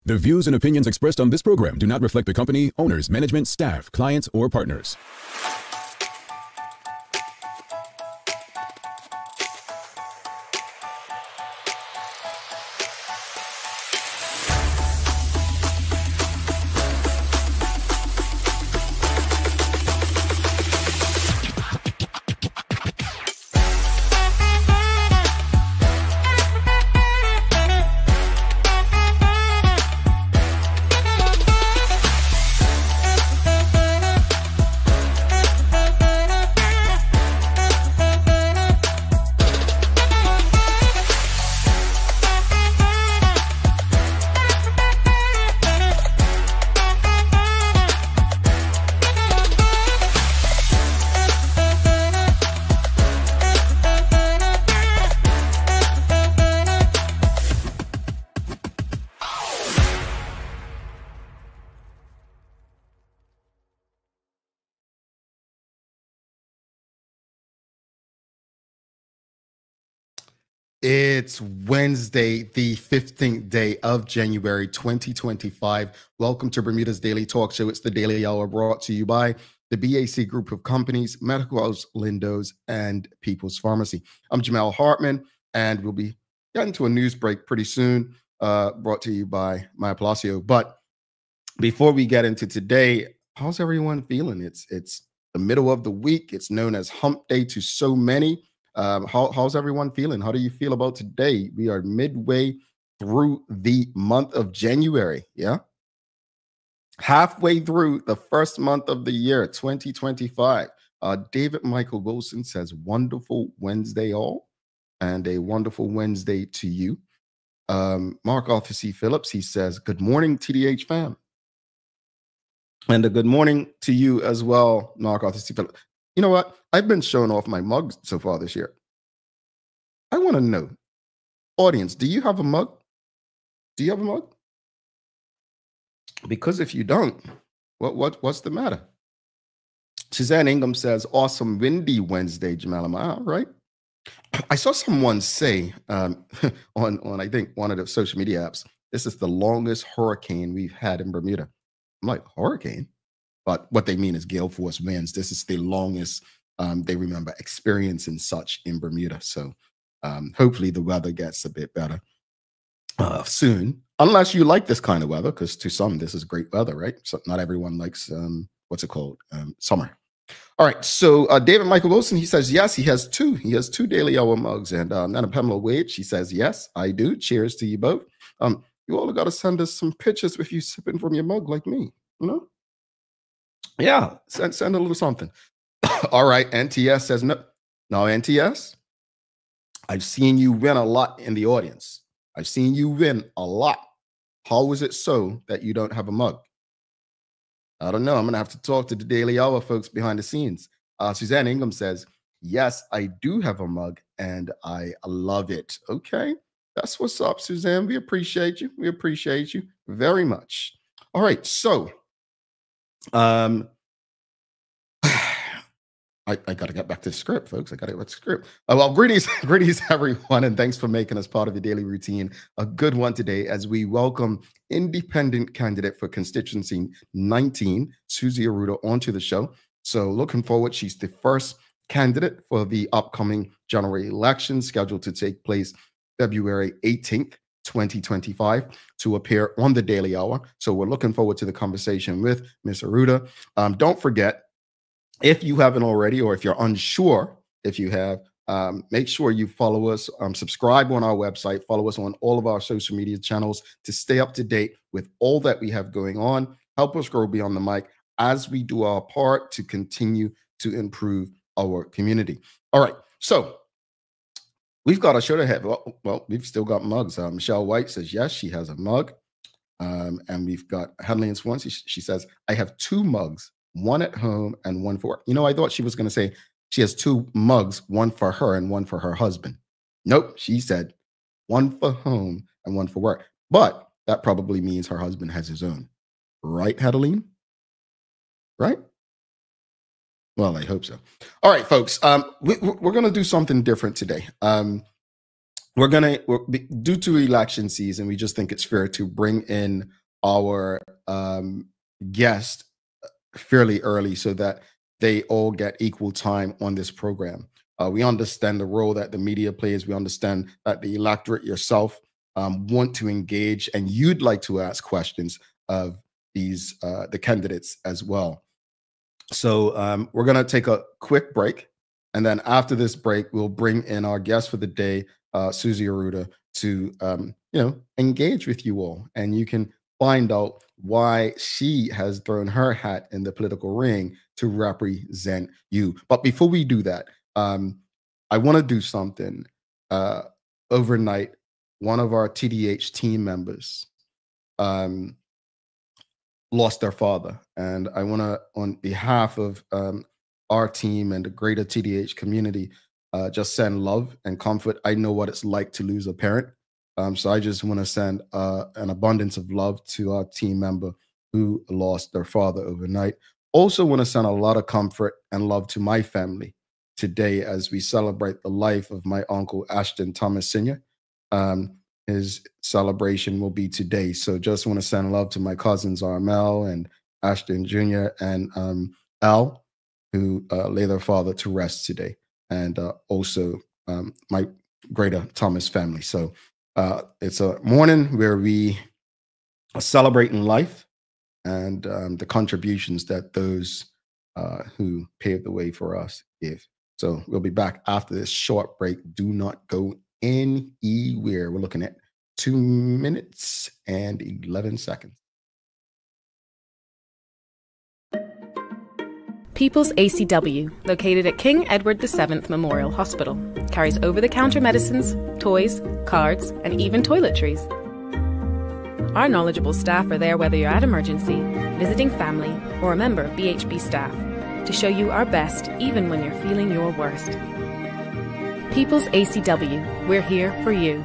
The views and opinions expressed on this program do not reflect the company, owners, management, staff, clients, or partners. It's Wednesday, the 15th day of January 2025. Welcome to Bermuda's Daily Talk Show. It's the Daily Hour brought to you by the BAC Group of Companies, Medical House Lindos, and People's Pharmacy. I'm Jamal Hartman, and we'll be getting to a news break pretty soon, brought to you by Maya Palacio. But before we get into today, how's everyone feeling? It's the middle of the week. It's known as Hump Day to so many. How's everyone feeling? How do you feel about today? We are midway through the month of January. Yeah. Halfway through the first month of the year, 2025. David Michael Wilson says, wonderful Wednesday all, and a wonderful Wednesday to you. Mark Arthur C. Phillips, he says, good morning, TDH fam. And a good morning to you as well, Mark Arthur C. Phillips. You know what? I've been showing off my mugs so far this year. I want to know, audience, do you have a mug? Do you have a mug? Because if you don't, what's the matter? Suzanne Ingham says, awesome windy Wednesday, Jamal. All right. I saw someone say on I think one of the social media apps, this is the longest hurricane we've had in Bermuda. I'm like, hurricane? But what they mean is gale force winds. This is the longest they remember experiencing such in Bermuda. So hopefully the weather gets a bit better soon, unless you like this kind of weather, because to some, this is great weather, right? So not everyone likes, what's it called? Summer. All right. So David Michael Wilson, he says, yes, he has two. He has two Daily Hour mugs. And Nana Pamela Wade, she says, yes, I do. Cheers to you both. You all got to send us some pictures with you sipping from your mug like me, you know? Yeah, send a little something. All right, NTS says no. No, NTS, I've seen you win a lot in the audience. I've seen you win a lot. How is it so that you don't have a mug? I don't know. I'm going to have to talk to the Daily Hour folks behind the scenes. Suzanne Ingham says, yes, I do have a mug, and I love it. Okay, that's what's up, Suzanne. We appreciate you. We appreciate you very much. All right, so I got to get back to the script, folks. I got to get back to the script. Well, greetings, everyone, and thanks for making us part of your daily routine. A good one today as we welcome independent candidate for constituency 19, Suzie Arruda, onto the show. So looking forward. She's the first candidate for the upcoming general election scheduled to take place February 18th. 2025 to appear on the Daily Hour. So we're looking forward to the conversation with Ms. Arruda. Don't forget, if you haven't already, or if you're unsure if you have, make sure you follow us, subscribe on our website, follow us on all of our social media channels to stay up to date with all that we have going on. Help us grow beyond the mic as we do our part to continue to improve our community. All right, so we've got a show to have. Well, we've still got mugs. Michelle White says, yes, she has a mug. And we've got Hadley in Swansea. She says, I have two mugs, one at home and one for work. You know, I thought she was going to say she has two mugs, one for her and one for her husband. Nope. She said one for home and one for work. But that probably means her husband has his own. Right, Hadeline? Right? Well, I hope so. All right, folks. We're going to do something different today. due to election season, we just think it's fair to bring in our guest fairly early so that they all get equal time on this program. We understand the role that the media plays. We understand that the electorate yourself want to engage, and you'd like to ask questions of the candidates as well. So we're going to take a quick break. And then after this break, we'll bring in our guest for the day, Suzie Arruda, to engage with you all. And you can find out why she has thrown her hat in the political ring to represent you. But before we do that, I want to do something. Overnight, one of our TDH team members lost their father. And I want to, on behalf of our team and the greater TDH community, just send love and comfort. I know what it's like to lose a parent. So I just want to send an abundance of love to our team member who lost their father overnight. Also want to send a lot of comfort and love to my family today as we celebrate the life of my uncle, Ashton Thomas Sr. His celebration will be today. So just want to send love to my cousins, Armel and Ashton Jr. and Al, who lay their father to rest today. And also my greater Thomas family. So it's a morning where we are celebrating life and the contributions that those who paved the way for us give. So we'll be back after this short break. Do not go anywhere. We're looking at 2 minutes and 11 seconds. People's ACW, located at King Edward VII Memorial Hospital, carries over-the-counter medicines, toys, cards, and even toiletries. Our knowledgeable staff are there whether you're at emergency, visiting family, or a member of BHB staff, to show you our best even when you're feeling your worst. People's ACW, we're here for you.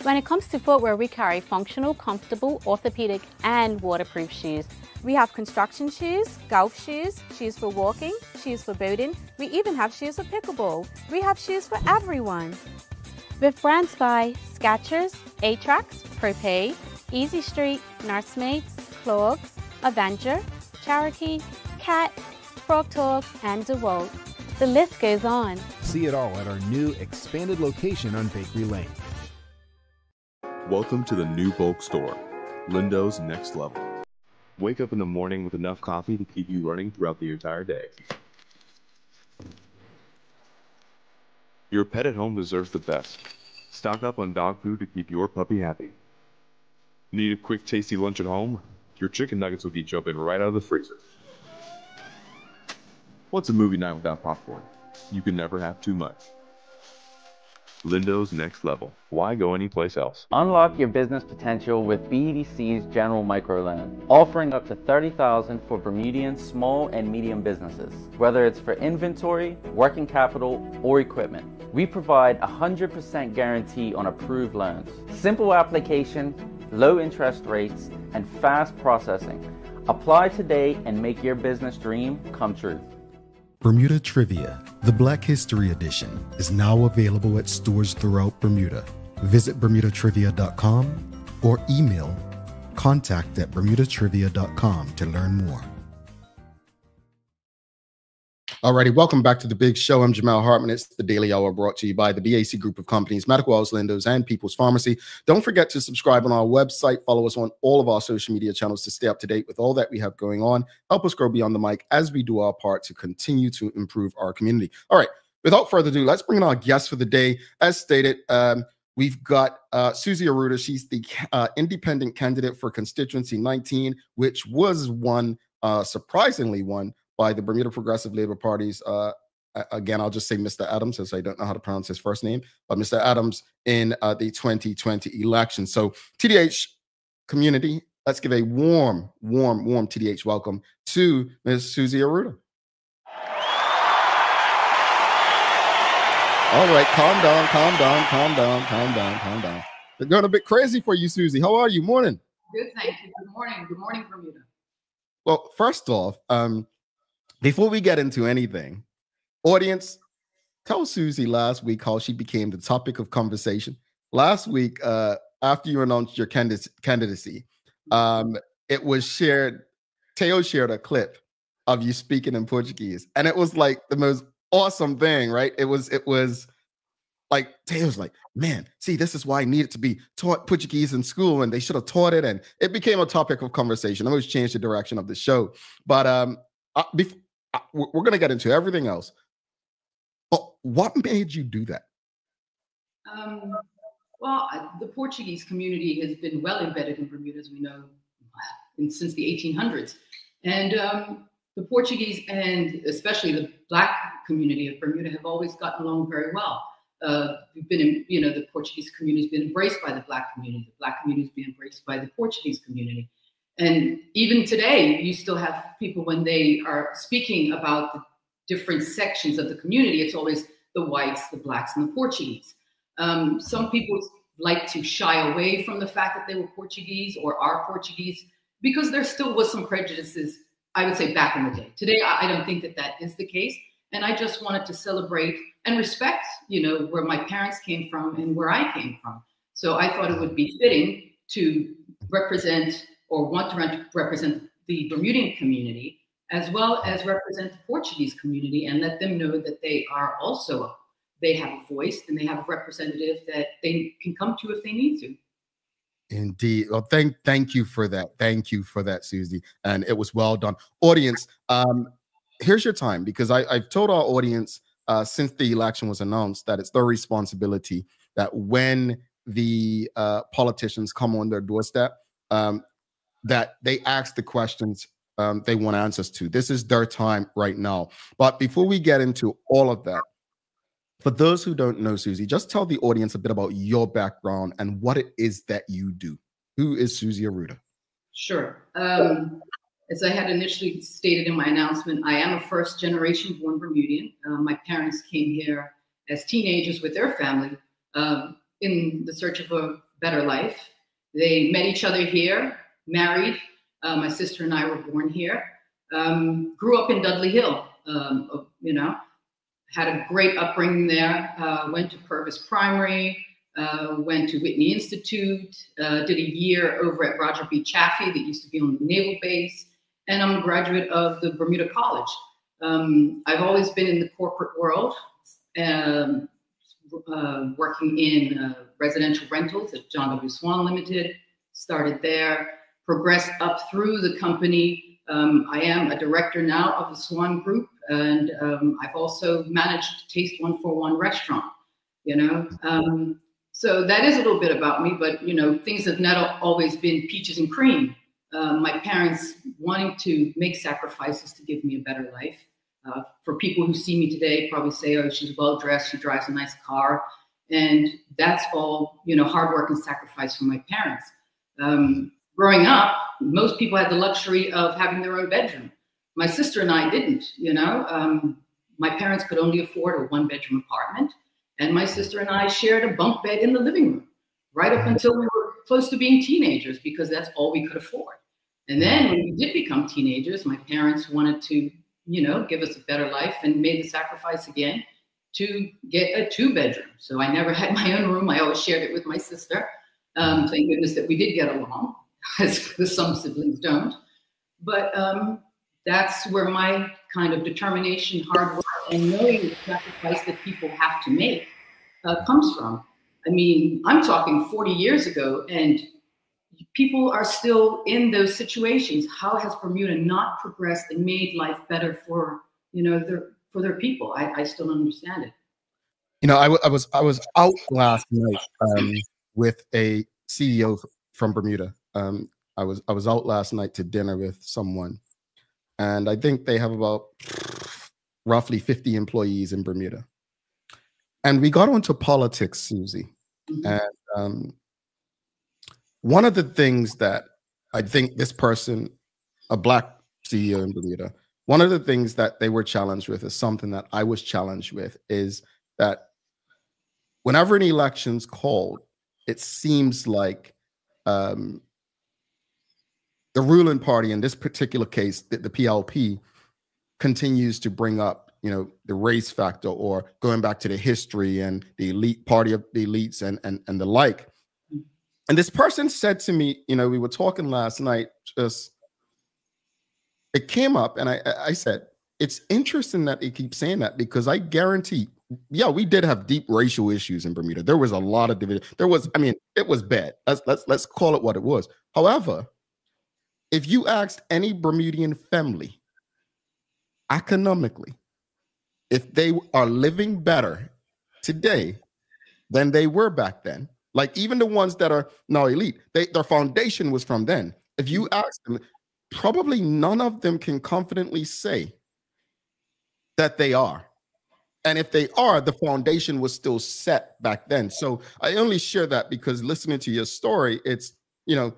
When it comes to footwear, we carry functional, comfortable, orthopedic and waterproof shoes. We have construction shoes, golf shoes, shoes for walking, shoes for boating. We even have shoes for pickleball. We have shoes for everyone. With brands by Skechers, Atrax, Propay, Easy Street, Nursemates, Clogs, Avenger, Cherokee, Cat, Frog Talk and DeWalt. The list goes on. See it all at our new expanded location on Bakery Lane. Welcome to the new bulk store, Lindo's Next Level. Wake up in the morning with enough coffee to keep you running throughout the entire day. Your pet at home deserves the best. Stock up on dog food to keep your puppy happy. Need a quick tasty lunch at home? Your chicken nuggets will be jumping right out of the freezer. What's a movie night without popcorn? You can never have too much. Lindo's Next Level. Why go anyplace else? Unlock your business potential with BDC's General Microloan, offering up to $30,000 for Bermudian small and medium businesses. Whether it's for inventory, working capital, or equipment, we provide 100% guarantee on approved loans. Simple application, low interest rates, and fast processing. Apply today and make your business dream come true. Bermuda Trivia, the Black History Edition, is now available at stores throughout Bermuda. Visit bermudatrivia.com or email contact@bermudatrivia.com to learn more. Alrighty, welcome back to the big show. I'm Jamal Hartman. It's the Daily Hour brought to you by the BAC Group of Companies, Medical House Lindos, and People's Pharmacy. Don't forget to subscribe on our website. Follow us on all of our social media channels to stay up to date with all that we have going on. Help us grow beyond the mic as we do our part to continue to improve our community. All right, without further ado, let's bring in our guest for the day. As stated, we've got Suzie Arruda. She's the independent candidate for constituency 19, which was surprisingly won by the Bermuda Progressive Labor Party's, again, I'll just say Mr. Adams, as I don't know how to pronounce his first name, but Mr. Adams in the 2020 election. So TDH community, let's give a warm TDH welcome to Ms. Suzie Arruda. All right, calm down. They're going a bit crazy for you, Suzie. How are you? Morning. Good, thank you. Good morning. Good morning, Bermuda. Well, first off, before we get into anything, audience, tell Suzie last week how she became the topic of conversation. Last week, after you announced your candidacy, it was shared. Teo shared a clip of you speaking in Portuguese, and it was like the most awesome thing, right? It was like Teo's like, man, see, this is why I needed to be taught Portuguese in school, and they should have taught it, and it became a topic of conversation. I always changed the direction of the show, but we're gonna get into everything else. But what made you do that? Well, the Portuguese community has been well embedded in Bermuda, as we know, since the 1800s. And the Portuguese and especially the Black community of Bermuda have always gotten along very well. We've been in, the Portuguese community has been embraced by the Black community. The Black community has been embraced by the Portuguese community. And even today, you still have people when they are speaking about the different sections of the community, it's always the whites, the Blacks, and the Portuguese. Some people like to shy away from the fact that they were Portuguese or are Portuguese because there still was some prejudices, I would say, back in the day. Today, I don't think that that is the case. And I just wanted to celebrate and respect, where my parents came from and where I came from. So I thought it would be fitting to represent or want to represent the Bermudian community as well as represent the Portuguese community and let them know that they are also, they have a voice and they have a representative that they can come to if they need to. Indeed. Well, thank you for that. Thank you for that, Suzie. And it was well done. Audience, here's your time, because I've told our audience since the election was announced that it's their responsibility that when the politicians come on their doorstep, that they ask the questions they want answers to. This is their time right now. But before we get into all of that, for those who don't know Suzie, just tell the audience a bit about your background and what it is that you do. Who is Suzie Arruda? Sure. As I had initially stated in my announcement, I am a first-generation born Bermudian. My parents came here as teenagers with their family in the search of a better life. They met each other here, married. My sister and I were born here. Grew up in Dudley Hill, had a great upbringing there. Went to Purvis Primary, went to Whitney Institute, did a year over at Roger B. Chaffee that used to be on the Naval Base. And I'm a graduate of the Bermuda College. I've always been in the corporate world, working in residential rentals at John W. Swan Limited, started there, progressed up through the company. I am a director now of the Swan Group, and I've also managed Taste 141 restaurant, So that is a little bit about me, but, things have not always been peaches and cream. My parents wanting to make sacrifices to give me a better life. For people who see me today, probably say, oh, she's well-dressed, she drives a nice car. And that's all, hard work and sacrifice from my parents. Growing up, most people had the luxury of having their own bedroom. My sister and I didn't, My parents could only afford a one-bedroom apartment. And my sister and I shared a bunk bed in the living room, right up until we were close to being teenagers, because that's all we could afford. And then when we did become teenagers, my parents wanted to, give us a better life and made the sacrifice again to get a two-bedroom. So I never had my own room. I always shared it with my sister. Thank goodness that we did get along, as some siblings don't. But that's where my kind of determination, hard work, and knowing the sacrifice that people have to make comes from. I mean, I'm talking 40 years ago, and people are still in those situations. How has Bermuda not progressed and made life better for, their people? I still don't understand it. I was out last night with a CEO from Bermuda. I was out last night to dinner with someone, and I think they have about roughly 50 employees in Bermuda. And we got onto politics, Suzie. And one of the things that I think this person, a Black CEO in Bermuda, one of the things that they were challenged with is something that I was challenged with, is that whenever an election's called, it seems like the ruling party, in this particular case, the PLP, continues to bring up, you know, the race factor, or going back to the history and the elite party of the elites and the like. And this person said to me, you know, we were talking last night, just it came up, and I said, it's interesting that they keep saying that, because I guarantee, yeah, we did have deep racial issues in Bermuda. There was a lot of division. There was, I mean, it was bad. Let's call it what it was. However, if you asked any Bermudian family economically if they are living better today than they were back then, like even the ones that are now elite, their foundation was from then. If you ask them, probably none of them can confidently say that they are. And if they are, the foundation was still set back then. So I only share that because listening to your story, it's, you know,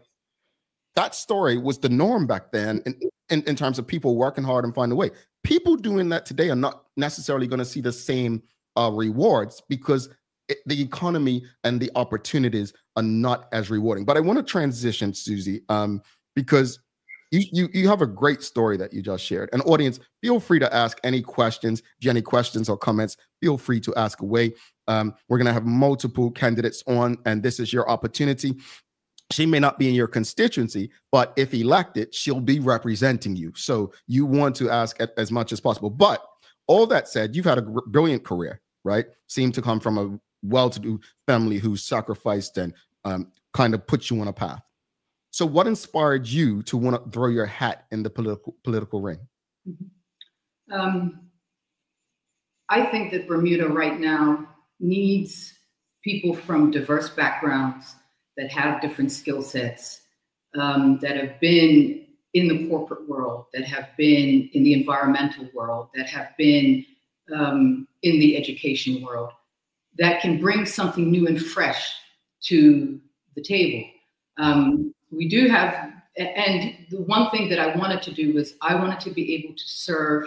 that story was the norm back then in terms of people working hard and finding a way. People doing that today are not necessarily going to see the same rewards, because the economy and the opportunities are not as rewarding. But I want to transition, Suzie, because you have a great story that you just shared. And audience, feel free to ask any questions. If you have any questions or comments, feel free to ask away. We're going to have multiple candidates on, and this is your opportunity. She may not be in your constituency, but if elected, she'll be representing you. So you want to ask as much as possible. But all that said, you've had a brilliant career, right? Seem to come from a well-to-do family who sacrificed and kind of put you on a path. So what inspired you to want to throw your hat in the political ring? I think that Bermuda right now needs people from diverse backgrounds that have different skill sets, that have been in the corporate world, that have been in the environmental world, that have been in the education world, that can bring something new and fresh to the table. We do have, and the one thing that I wanted to do was I wanted to be able to serve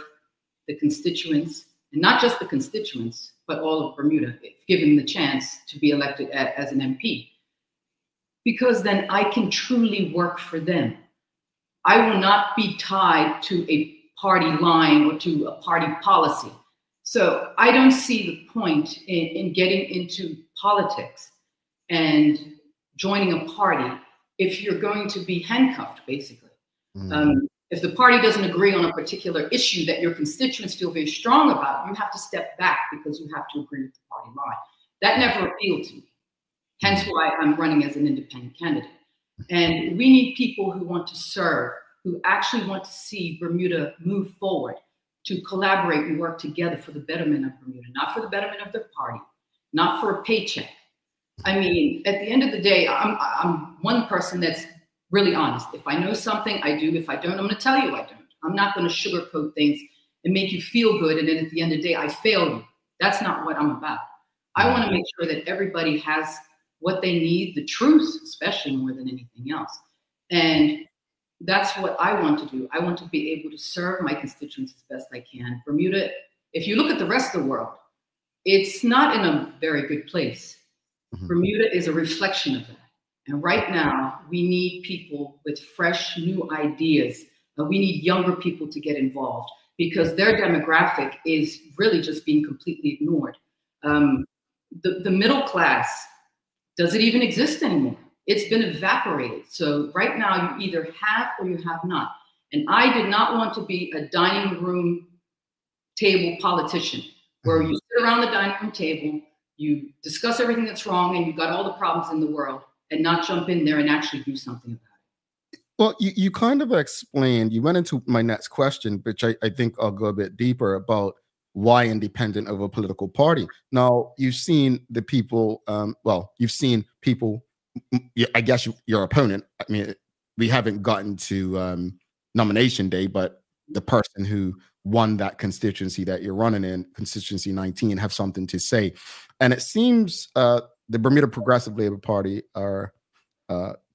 the constituents, and not just the constituents, but all of Bermuda, if given the chance to be elected as an MP. Because then I can truly work for them. I will not be tied to a party line or to a party policy. So I don't see the point in getting into politics and joining a party if you're going to be handcuffed, basically. If the party doesn't agree on a particular issue that your constituents feel very strong about, you have to step back because you have to agree with the party line. That never appealed to me. Hence why I'm running as an independent candidate. And we need people who want to serve, who actually want to see Bermuda move forward, to collaborate and work together for the betterment of Bermuda, not for the betterment of their party, not for a paycheck. I mean, at the end of the day, I'm one person that's really honest. If I know something, I do. If I don't, I'm going to tell you I don't. I'm not going to sugarcoat things and make you feel good, and then at the end of the day, I fail you. That's not what I'm about. I want to make sure that everybody has what they need, the truth, especially more than anything else. And that's what I want to do. I want to be able to serve my constituents as best I can. Bermuda, if you look at the rest of the world, it's not in a very good place. Bermuda is a reflection of that. And right now, we need people with fresh, new ideas. We need younger people to get involved because their demographic is really just being completely ignored. The middle class, does it even exist anymore? It's been evaporated. So right now, you either have or you have not. And I did not want to be a dining room table politician where you sit around the dining room table, you discuss everything that's wrong, and you've got all the problems in the world, and not jump in there and actually do something about it. Well, you kind of explained, you went into my next question, which I think I'll go a bit deeper about why independent of a political party. Now, you've seen the people, you've seen people, I guess your opponent, I mean, we haven't gotten to nomination day, but the person who won that constituency that you're running in, constituency 19, have something to say. And it seems the Bermuda Progressive Labor Party are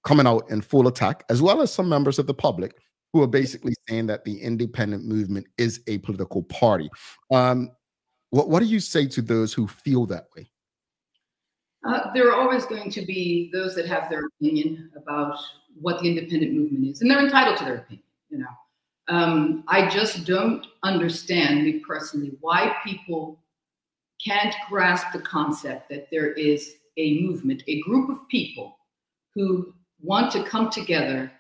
coming out in full attack, as well as some members of the public who are basically saying that the independent movement is a political party. What do you say to those who feel that way? There are always going to be those that have their opinion about what the independent movement is, and they're entitled to their opinion. You know, I just don't understand, me personally, why people can't grasp the concept that there is a movement, a group of people who want to come together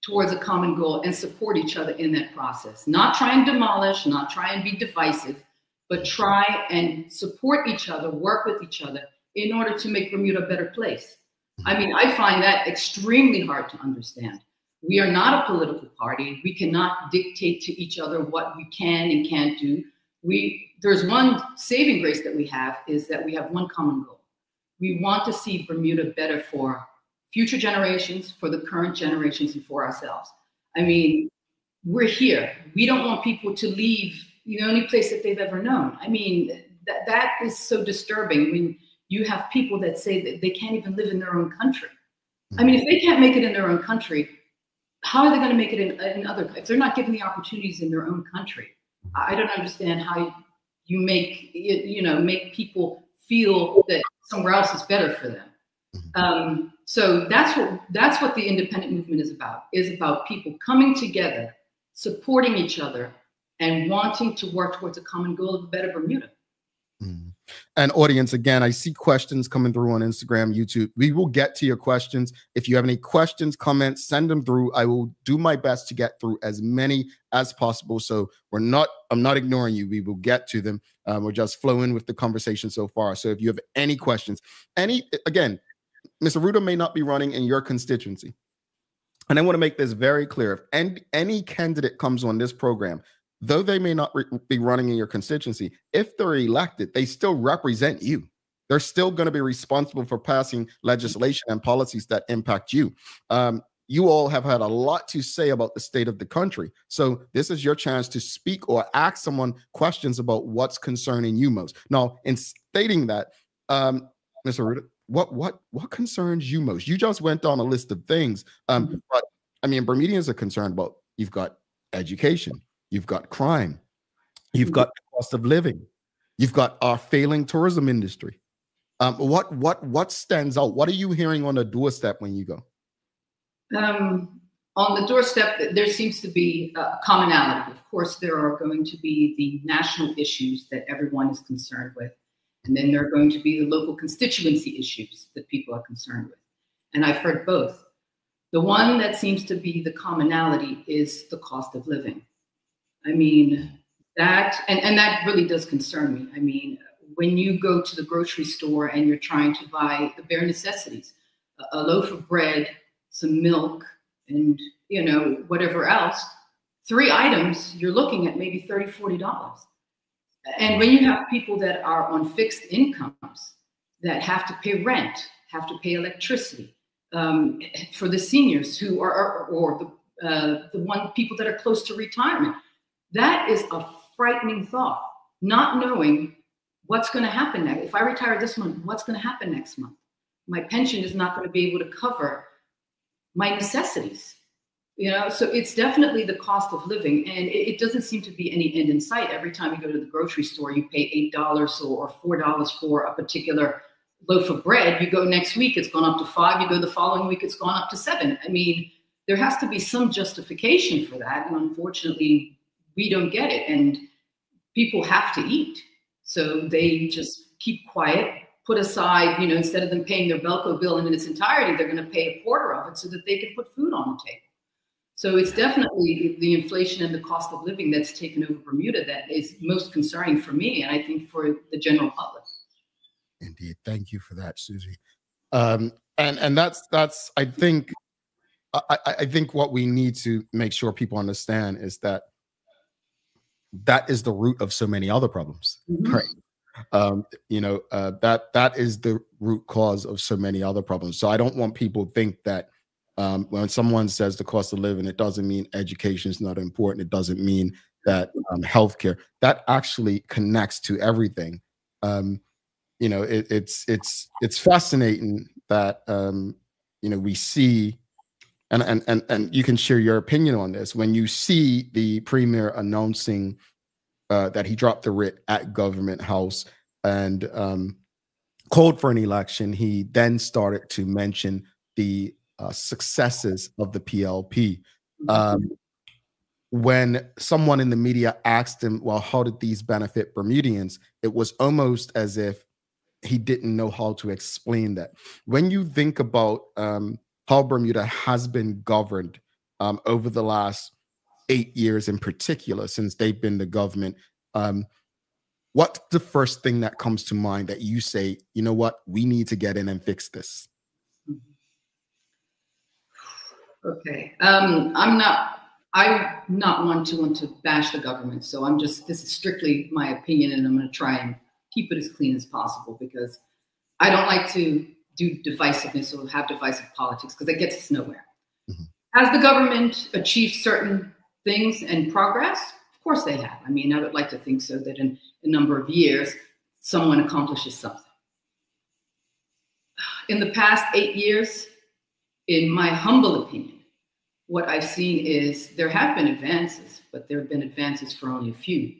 towards a common goal and support each other in that process. Not try and demolish, not try and be divisive, but try and support each other, work with each other in order to make Bermuda a better place. I mean, I find that extremely hard to understand. We are not a political party. We cannot dictate to each other what we can and can't do. There's one saving grace that we have, is that we have one common goal. We want to see Bermuda better for future generations, for the current generations, and for ourselves. I mean, we're here. We don't want people to leave the only place that they've ever known. I mean, that is so disturbing when you have people that say that they can't even live in their own country. I mean, if they can't make it in their own country, how are they going to make it in other? If they're not given the opportunities in their own country, I don't understand how you make make people feel that somewhere else is better for them. So that's what the independent movement is about people coming together, supporting each other, and wanting to work towards a common goal of a better Bermuda. And audience, again, I see questions coming through on Instagram, YouTube. We will get to your questions. If you have any questions, comments, send them through. I will do my best to get through as many as possible. So I'm not ignoring you. We will get to them. We're just flowing with the conversation so far. So if you have any questions, again, Ms. Arruda may not be running in your constituency. And I want to make this very clear. If any candidate comes on this program, though they may not be running in your constituency, if they're elected, they still represent you. They're still going to be responsible for passing legislation and policies that impact you. You all have had a lot to say about the state of the country. So this is your chance to speak or ask someone questions about what's concerning you most. Now, in stating that, Ms. Arruda, what concerns you most? You just went down a list of things. But I mean, Bermudians are concerned about, you've got education, you've got crime, you've got the cost of living, you've got our failing tourism industry. What stands out? What are you hearing on the doorstep when you go? On the doorstep, there seems to be a commonality. Of course, there are going to be the national issues that everyone is concerned with. And then there are going to be the local constituency issues that people are concerned with. And I've heard both. The one that seems to be the commonality is the cost of living. I mean, that really does concern me. I mean, when you go to the grocery store and you're trying to buy the bare necessities, a loaf of bread, some milk, and whatever else, 3 items, you're looking at maybe $30, $40. And when you have people that are on fixed incomes that have to pay rent, have to pay electricity, for the seniors who or the people that are close to retirement, that is a frightening thought. Not knowing what's going to happen next. If I retire this month, what's going to happen next month? My pension is not going to be able to cover my necessities. So it's definitely the cost of living, and it doesn't seem to be any end in sight. Every time you go to the grocery store, you pay $8 or $4 for a particular loaf of bread. You go next week, it's gone up to $5. You go the following week, it's gone up to $7. I mean, there has to be some justification for that, and unfortunately, we don't get it. And people have to eat, so they just keep quiet, put aside, instead of them paying their Belco bill in its entirety, they're going to pay a quarter of it so that they can put food on the table. So it's definitely the inflation and the cost of living that's taken over Bermuda that is most concerning for me, and I think for the general public. Indeed. Thank you for that, Suzie. And that's I think what we need to make sure people understand is that is the root of so many other problems, right? That is the root cause of so many other problems. So I don't want people to think that when someone says the cost of living, it doesn't mean education is not important. It doesn't mean that healthcare, that actually connects to everything. It's fascinating that we see, and you can share your opinion on this, when you see the premier announcing that he dropped the writ at Government House, and called for an election, he then started to mention the successes of the PLP. When someone in the media asked him, well, how did these benefit Bermudians? It was almost as if he didn't know how to explain that. When you think about how Bermuda has been governed over the last 8 years in particular, since they've been the government, what's the first thing that comes to mind that you say, you know what, we need to get in and fix this? Okay. I'm not one to bash the government. So this is strictly my opinion, and I'm going to try and keep it as clean as possible, because I don't like to do divisiveness or have divisive politics, because that gets us nowhere. Has the government achieved certain things and progress? Of course they have. I mean, I would like to think so, that in a number of years, someone accomplishes something. In the past 8 years, in my humble opinion, what I've seen is there have been advances, but there have been advances for only a few.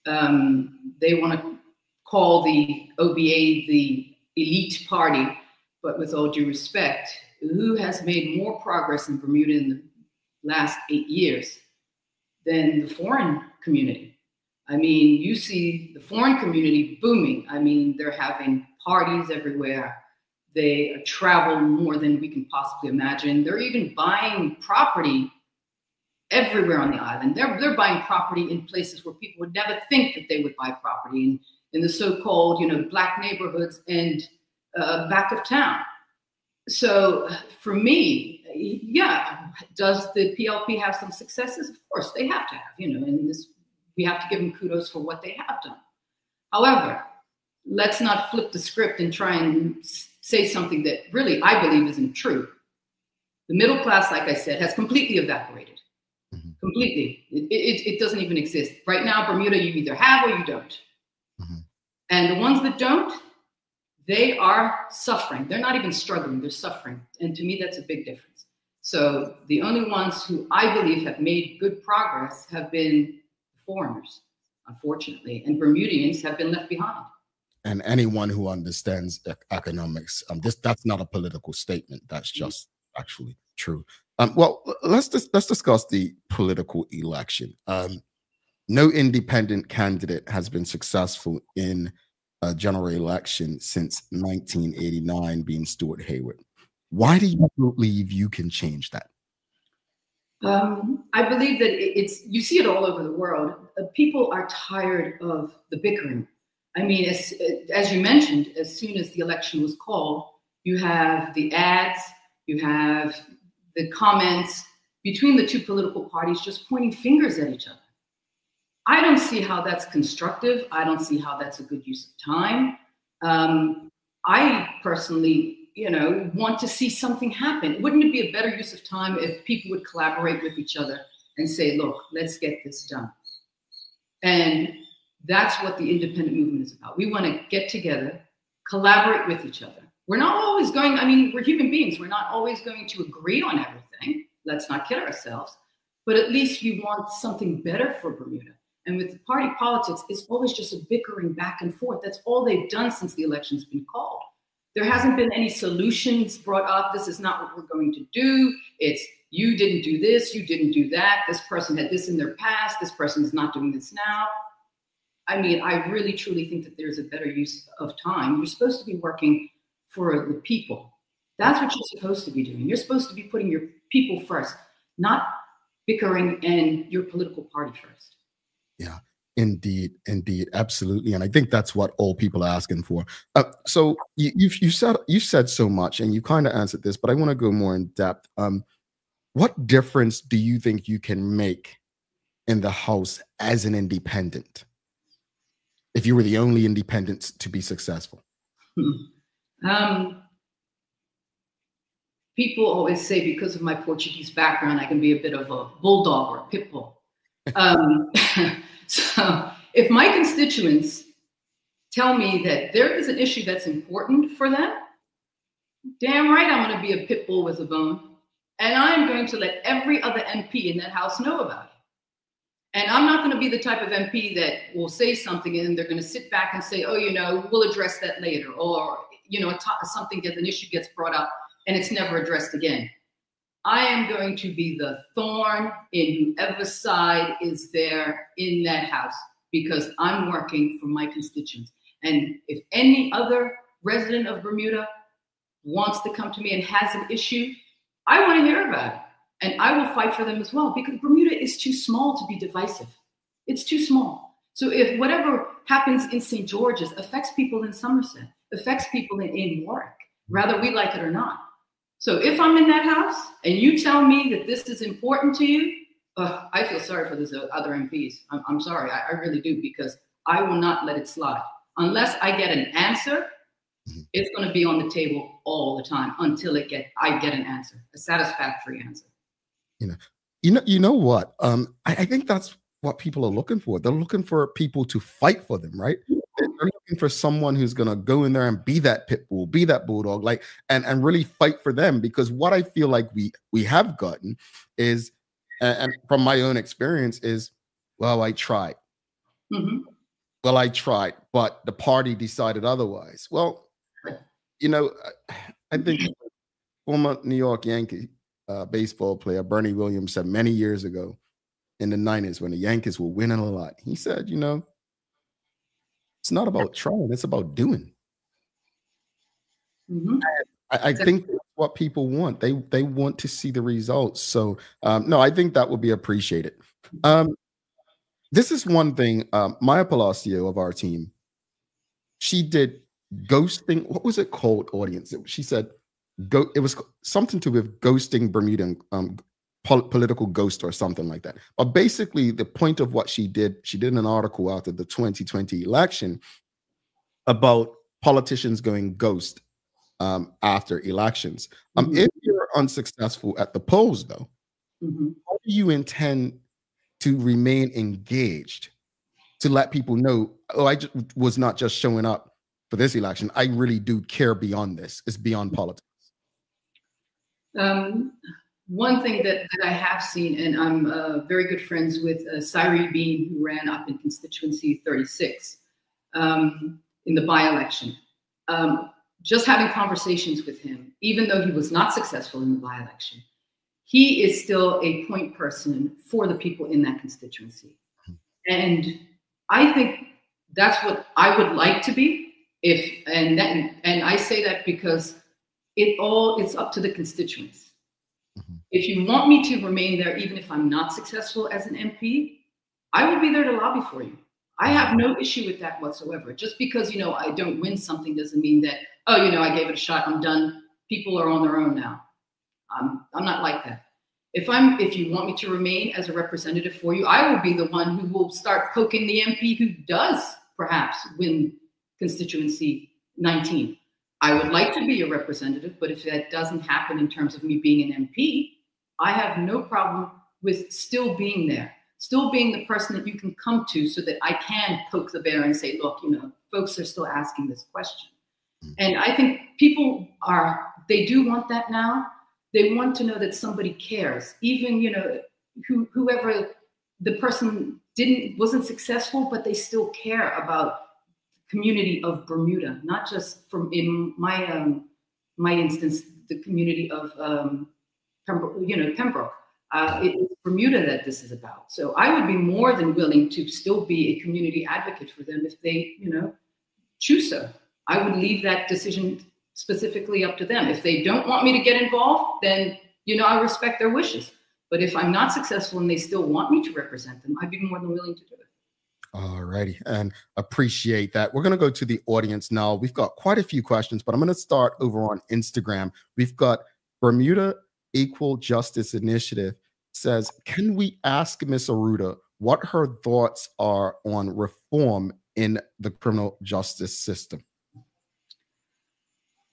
They want to call the OBA the elite party, but with all due respect, who has made more progress in Bermuda in the last 8 years than the foreign community? I mean, you see the foreign community booming. I mean, they're having parties everywhere. They travel more than we can possibly imagine. They're even buying property everywhere on the island. They're buying property in places where people would never think that they would buy property, in the so-called, black neighborhoods and back of town. So for me, yeah, does the PLP have some successes? Of course, they have to have, and we have to give them kudos for what they have done. However, let's not flip the script and try and say something that really I believe isn't true. The middle class, like I said, has completely evaporated. Completely. It doesn't even exist. Right now, Bermuda, you either have or you don't. And the ones that don't, they are suffering. They're not even struggling, they're suffering. And to me, that's a big difference. So the only ones who I believe have made good progress have been foreigners, unfortunately, and Bermudians have been left behind. And anyone who understands economics, that's not a political statement. That's just actually true. Well, let's discuss the political election. No independent candidate has been successful in a general election since 1989, being Stuart Hayward. Why do you believe you can change that? I believe that you see it all over the world. People are tired of the bickering. I mean, as you mentioned, as soon as the election was called, you have the ads, you have the comments between the two political parties just pointing fingers at each other. I don't see how that's constructive. I don't see how that's a good use of time. I personally, want to see something happen. Wouldn't it be a better use of time if people would collaborate with each other and say, look, let's get this done? And that's what the independent movement is about. We want to get together, collaborate with each other. We're not always going, we're human beings. We're not always going to agree on everything. Let's not kid ourselves. But at least we want something better for Bermuda. And with the party politics, it's always just a bickering back and forth. That's all they've done since the election's been called. There hasn't been any solutions brought up. This is not what we're going to do. It's you didn't do this, you didn't do that. This person had this in their past. This person is not doing this now. I really, truly think that there's a better use of time. You're supposed to be working for the people. That's what you're supposed to be doing. You're supposed to be putting your people first, not bickering and your political party first. Yeah, indeed, absolutely, and I think that's what all people are asking for. So you said so much, and you kind of answered this, but I want to go more in depth. What difference do you think you can make in the House as an independent, if you were the only independent to be successful? People always say because of my Portuguese background, I can be a bit of a bulldog or a pit bull. So if my constituents tell me that there is an issue that's important for them, damn right I'm going to be a pit bull with a bone. And I'm going to let every other MP in that House know about it. And I'm not going to be the type of MP that will say something and they're going to sit back and say, oh, you know, we'll address that later. Or, you know, an issue gets brought up and it's never addressed again. I am going to be the thorn in whoever side is there in that house, because I'm working for my constituents. And if any other resident of Bermuda wants to come to me and has an issue, I want to hear about it. And I will fight for them as well, because Bermuda is too small to be divisive. It's too small. So if whatever happens in St. George's affects people in Somerset, affects people in Warwick, whether we like it or not. So if I'm in that house and you tell me that this is important to you, I feel sorry for those other MPs. I'm sorry, I really do, because I will not let it slide. Unless I get an answer, it's going to be on the table all the time until I get an answer, a satisfactory answer. You know what? I think that's what people are looking for. They're looking for people to fight for them, right? They're looking for someone who's going to go in there and be that pit bull, be that bulldog, like, and really fight for them. Because what I feel like we have gotten is, and from my own experience, is, well, I tried. Well, I tried, but the party decided otherwise. Well, you know, I think former New York Yankee baseball player Bernie Williams said many years ago in the 90s, when the Yankees were winning a lot, he said, you know, it's not about trying, it's about doing. I think that's what people want. They want to see the results. So no, I think that would be appreciated. This is one thing. Maya Palacio of our team, she did ghosting. What was it called, audience? She said, it was something to do with ghosting Bermuda, political ghost or something like that. But basically, the point of what she did an article after the 2020 election about politicians going ghost after elections. If you're unsuccessful at the polls, though, how do you intend to remain engaged, to let people know, oh, I just was not just showing up for this election. I really do care beyond this. It's beyond politics. One thing that I have seen, and I'm very good friends with Cyree Bean, who ran up in constituency 36 in the by-election. Just having conversations with him, even though he was not successful in the by-election, he is still a point person for the people in that constituency. And I think that's what I would like to be. And I say that because it's up to the constituents. If you want me to remain there, even if I'm not successful as an MP, I will be there to lobby for you. I have no issue with that whatsoever. Just because, you know, I don't win something doesn't mean that, oh, you know, I gave it a shot, I'm done. People are on their own now. I'm not like that. If you want me to remain as a representative for you, I will be the one who will start poking the MP who does perhaps win constituency 19. I would like to be a representative, but if that doesn't happen in terms of me being an MP, I have no problem with still being there, still being the person that you can come to so that I can poke the bear and say, look, you know, folks are still asking this question. And I think people they do want that now. They want to know that somebody cares, even, you know, whoever the person wasn't successful, but they still care about the community of Bermuda, not just in my instance, the community of Pembroke. It's Bermuda that this is about. So I would be more than willing to still be a community advocate for them if they, you know, choose so. I would leave that decision specifically up to them. If they don't want me to get involved, then, you know, I respect their wishes. But if I'm not successful and they still want me to represent them, I'd be more than willing to do it. All righty, and appreciate that. We're going to go to the audience now. We've got quite a few questions, but I'm going to start over on Instagram. We've got Bermuda Equal Justice Initiative says, can we ask Ms. Arruda what her thoughts are on reform in the criminal justice system?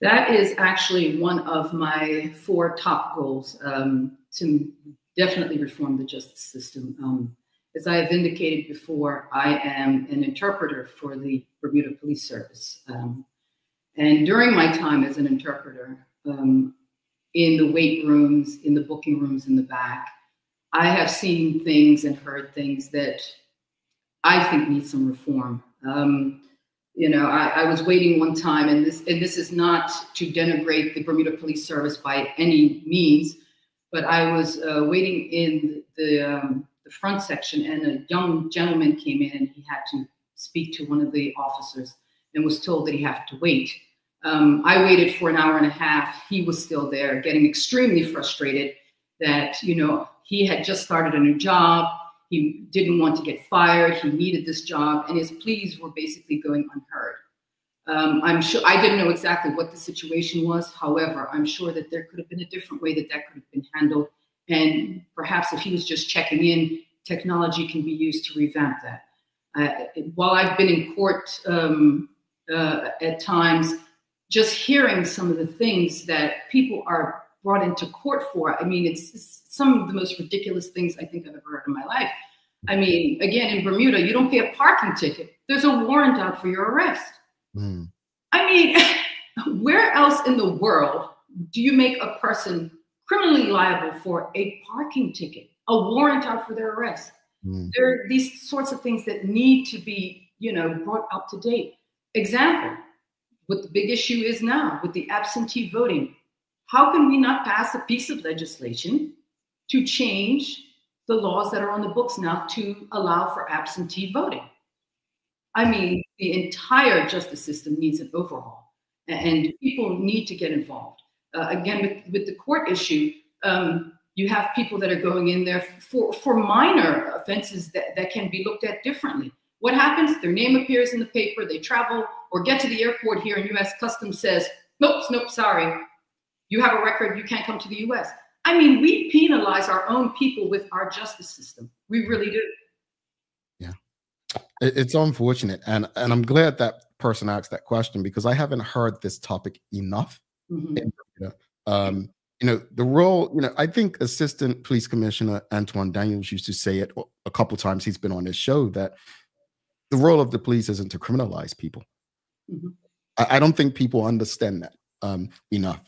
That is actually one of my 4 top goals, to definitely reform the justice system. As I have indicated before, I am an interpreter for the Bermuda Police Service. And during my time as an interpreter, in the wait rooms, in the booking rooms in the back, I have seen things and heard things that I think need some reform. You know, I was waiting one time, and this is not to denigrate the Bermuda Police Service by any means, but I was waiting in the front section, and a young gentleman came in, and he had to speak to one of the officers and was told that he had to wait. I waited for an hour and a half. He was still there, getting extremely frustrated that, you know, he had just started a new job. He didn't want to get fired. He needed this job, and his pleas were basically going unheard. I'm sure I didn't know exactly what the situation was. However, I'm sure that there could have been a different way that that could have been handled. And perhaps if he was just checking in, technology can be used to revamp that. While I've been in court at times, just hearing some of the things that people are brought into court for, I mean, it's some of the most ridiculous things I think I've ever heard in my life. I mean, again, in Bermuda, you don't pay a parking ticket. There's a warrant out for your arrest. I mean, where else in the world do you make a person criminally liable for a parking ticket, a warrant out for their arrest? There are these sorts of things that need to be, you know, brought up to date. Example, what the big issue is now with the absentee voting. How can we not pass a piece of legislation to change the laws that are on the books now to allow for absentee voting? I mean, the entire justice system needs an overhaul, and people need to get involved. Again, with the court issue, you have people that are going in there for minor offenses that can be looked at differently. What happens? Their name appears in the paper, they travel or get to the airport here, and U.S. Customs says, nope, sorry. You have a record, you can't come to the U.S. I mean, we penalize our own people with our justice system. We really do. Yeah, it's unfortunate. And I'm glad that person asked that question, because I haven't heard this topic enough. You know, the role, you know, I think Assistant Police Commissioner Antoine Daniels used to say it a couple times. He's been on this show that the role of the police isn't to criminalize people. I don't think people understand that enough.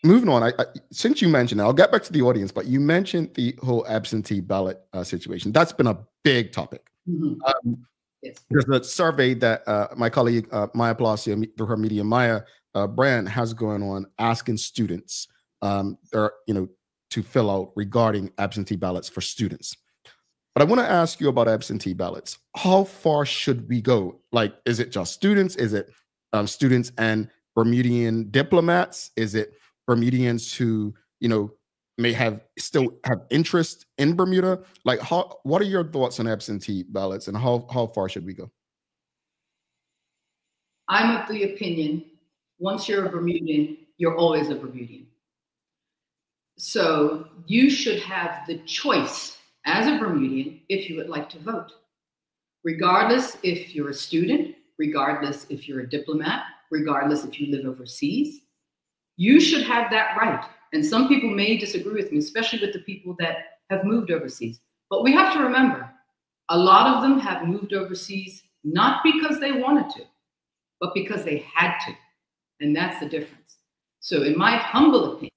Moving on, since you mentioned it, I'll get back to the audience, but you mentioned the whole absentee ballot situation. That's been a big topic. There's a survey that my colleague Maya Palacio, through her Media Maya brand, has going on, asking students, to fill out regarding absentee ballots for students. But I want to ask you about absentee ballots. How far should we go? Like, is it just students? Is it students and Bermudian diplomats? Is it Bermudians who, you know, may still have interest in Bermuda? Like, what are your thoughts on absentee ballots, and how far should we go? I'm of the opinion, once you're a Bermudian, you're always a Bermudian. So you should have the choice as a Bermudian if you would like to vote, regardless if you're a student, regardless if you're a diplomat, regardless if you live overseas. You should have that right. And some people may disagree with me, especially with the people that have moved overseas. But we have to remember, a lot of them have moved overseas not because they wanted to, but because they had to. And that's the difference. So in my humble opinion,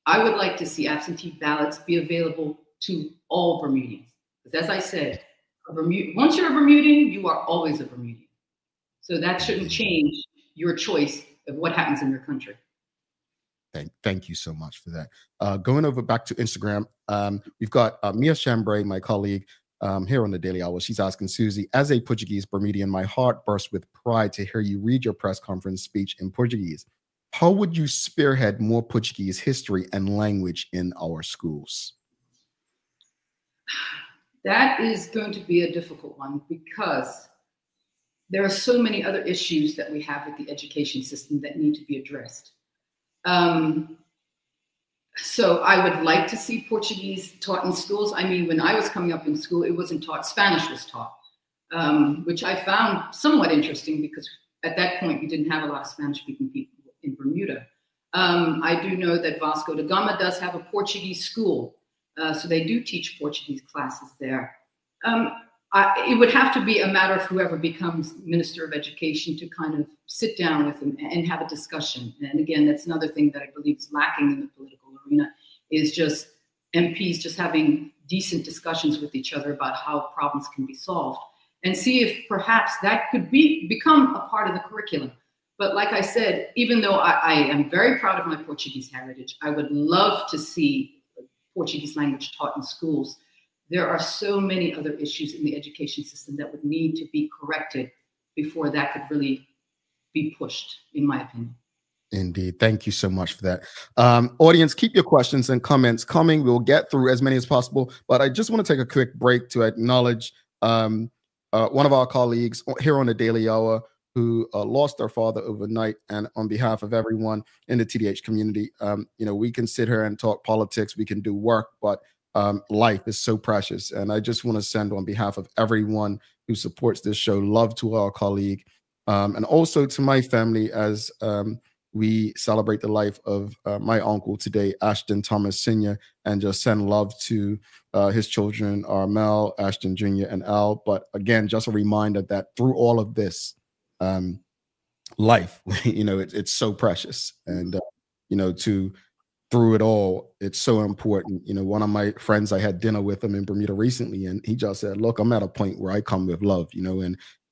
I would like to see absentee ballots be available to all Bermudians. Because as I said, once you're a Bermudian, you are always a Bermudian. So that shouldn't change your choice of what happens in your country. Thank you so much for that. Going over back to Instagram, we've got Mia Chambray, my colleague here on the Daily Hour. She's asking, Susie, as a Portuguese Bermudian, my heart bursts with pride to hear you read your press conference speech in Portuguese. How would you spearhead more Portuguese history and language in our schools? That is going to be a difficult one, because there are so many other issues that we have with the education system that need to be addressed. So I would like to see Portuguese taught in schools. I mean, when I was coming up in school, it wasn't taught. Spanish was taught, which I found somewhat interesting, because at that point, we didn't have a lot of Spanish-speaking people in Bermuda. I do know that Vasco da Gama does have a Portuguese school, so they do teach Portuguese classes there. It would have to be a matter of whoever becomes Minister of Education to kind of sit down with them and have a discussion. And again, that's another thing that I believe is lacking in the political arena, is just MPs just having decent discussions with each other about how problems can be solved, and see if perhaps that could become a part of the curriculum. But like I said, even though I am very proud of my Portuguese heritage, I would love to see Portuguese language taught in schools. There are so many other issues in the education system that would need to be corrected before that could really be pushed, in my opinion. Indeed. Thank you so much for that. Audience, keep your questions and comments coming. We'll get through as many as possible, but I just want to take a quick break to acknowledge one of our colleagues here on the Daily Hour who lost their father overnight. And on behalf of everyone in the TDH community, you know, we can sit here and talk politics, we can do work, but life is so precious. And I just want to send, on behalf of everyone who supports this show, love to our colleague, and also to my family as we celebrate the life of my uncle today, Ashton Thomas Sr., and just send love to his children, Armel, Ashton Jr., and Al. But again, just a reminder that through all of this, life, you know, it's so precious. And, you know, through it all, it's so important. You know, one of my friends, I had dinner with him in Bermuda recently, and he just said, look, I'm at a point where I come with love, you know,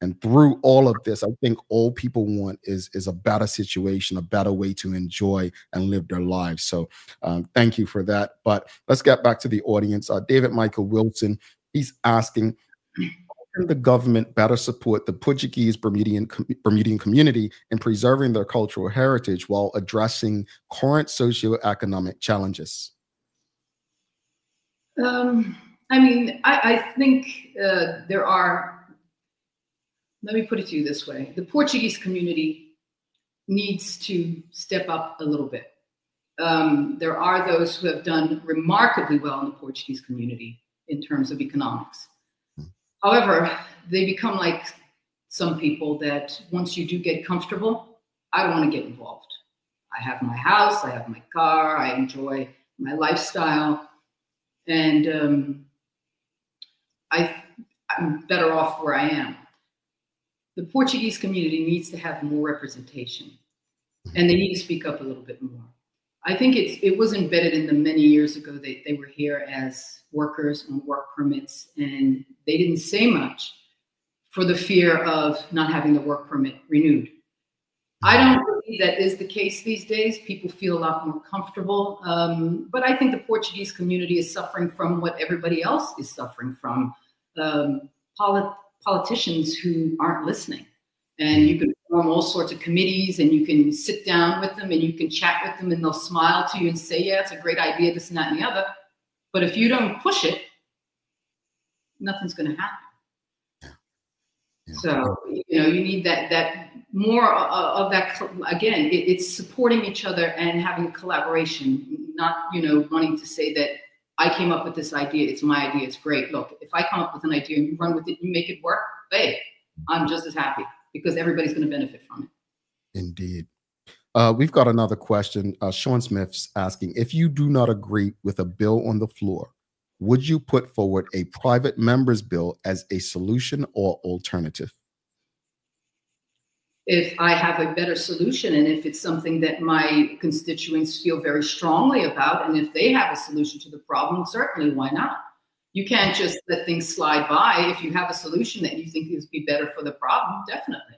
and through all of this, I think all people want is a better situation, a better way to enjoy and live their lives. So thank you for that. But let's get back to the audience. David Michael Wilson, he's asking, how can the government better support the Portuguese Bermudian community in preserving their cultural heritage while addressing current socioeconomic challenges? I mean, I think there are, let me put it to you this way. The Portuguese community needs to step up a little bit. There are those who have done remarkably well in the Portuguese community in terms of economics. However, they become like some people that once you do get comfortable, I don't want to get involved. I have my house, I have my car, I enjoy my lifestyle, and I'm better off where I am. The Portuguese community needs to have more representation, and they need to speak up a little bit more. I think it was embedded in them many years ago. They were here as workers on work permits, and they didn't say much for the fear of not having the work permit renewed. I don't believe that is the case these days. People feel a lot more comfortable, but I think the Portuguese community is suffering from what everybody else is suffering from, politicians who aren't listening. And you can form all sorts of committees, and you can sit down with them, and you can chat with them, and they'll smile to you and say, yeah, it's a great idea, this and that and the other. But if you don't push it, nothing's going to happen. Yeah. So, you know, you need that more of that. Again, it's supporting each other and having a collaboration, not, you know, wanting to say that I came up with this idea, it's my idea, it's great. Look, if I come up with an idea and you run with it, you make it work, hey, I'm just as happy, because everybody's going to benefit from it. Indeed. We've got another question. Sean Smith's asking, if you do not agree with a bill on the floor, would you put forward a private member's bill as a solution or alternative? If I have a better solution, and if it's something that my constituents feel very strongly about, and if they have a solution to the problem, certainly, why not? You can't just let things slide by. If you have a solution that you think is be better for the problem, definitely.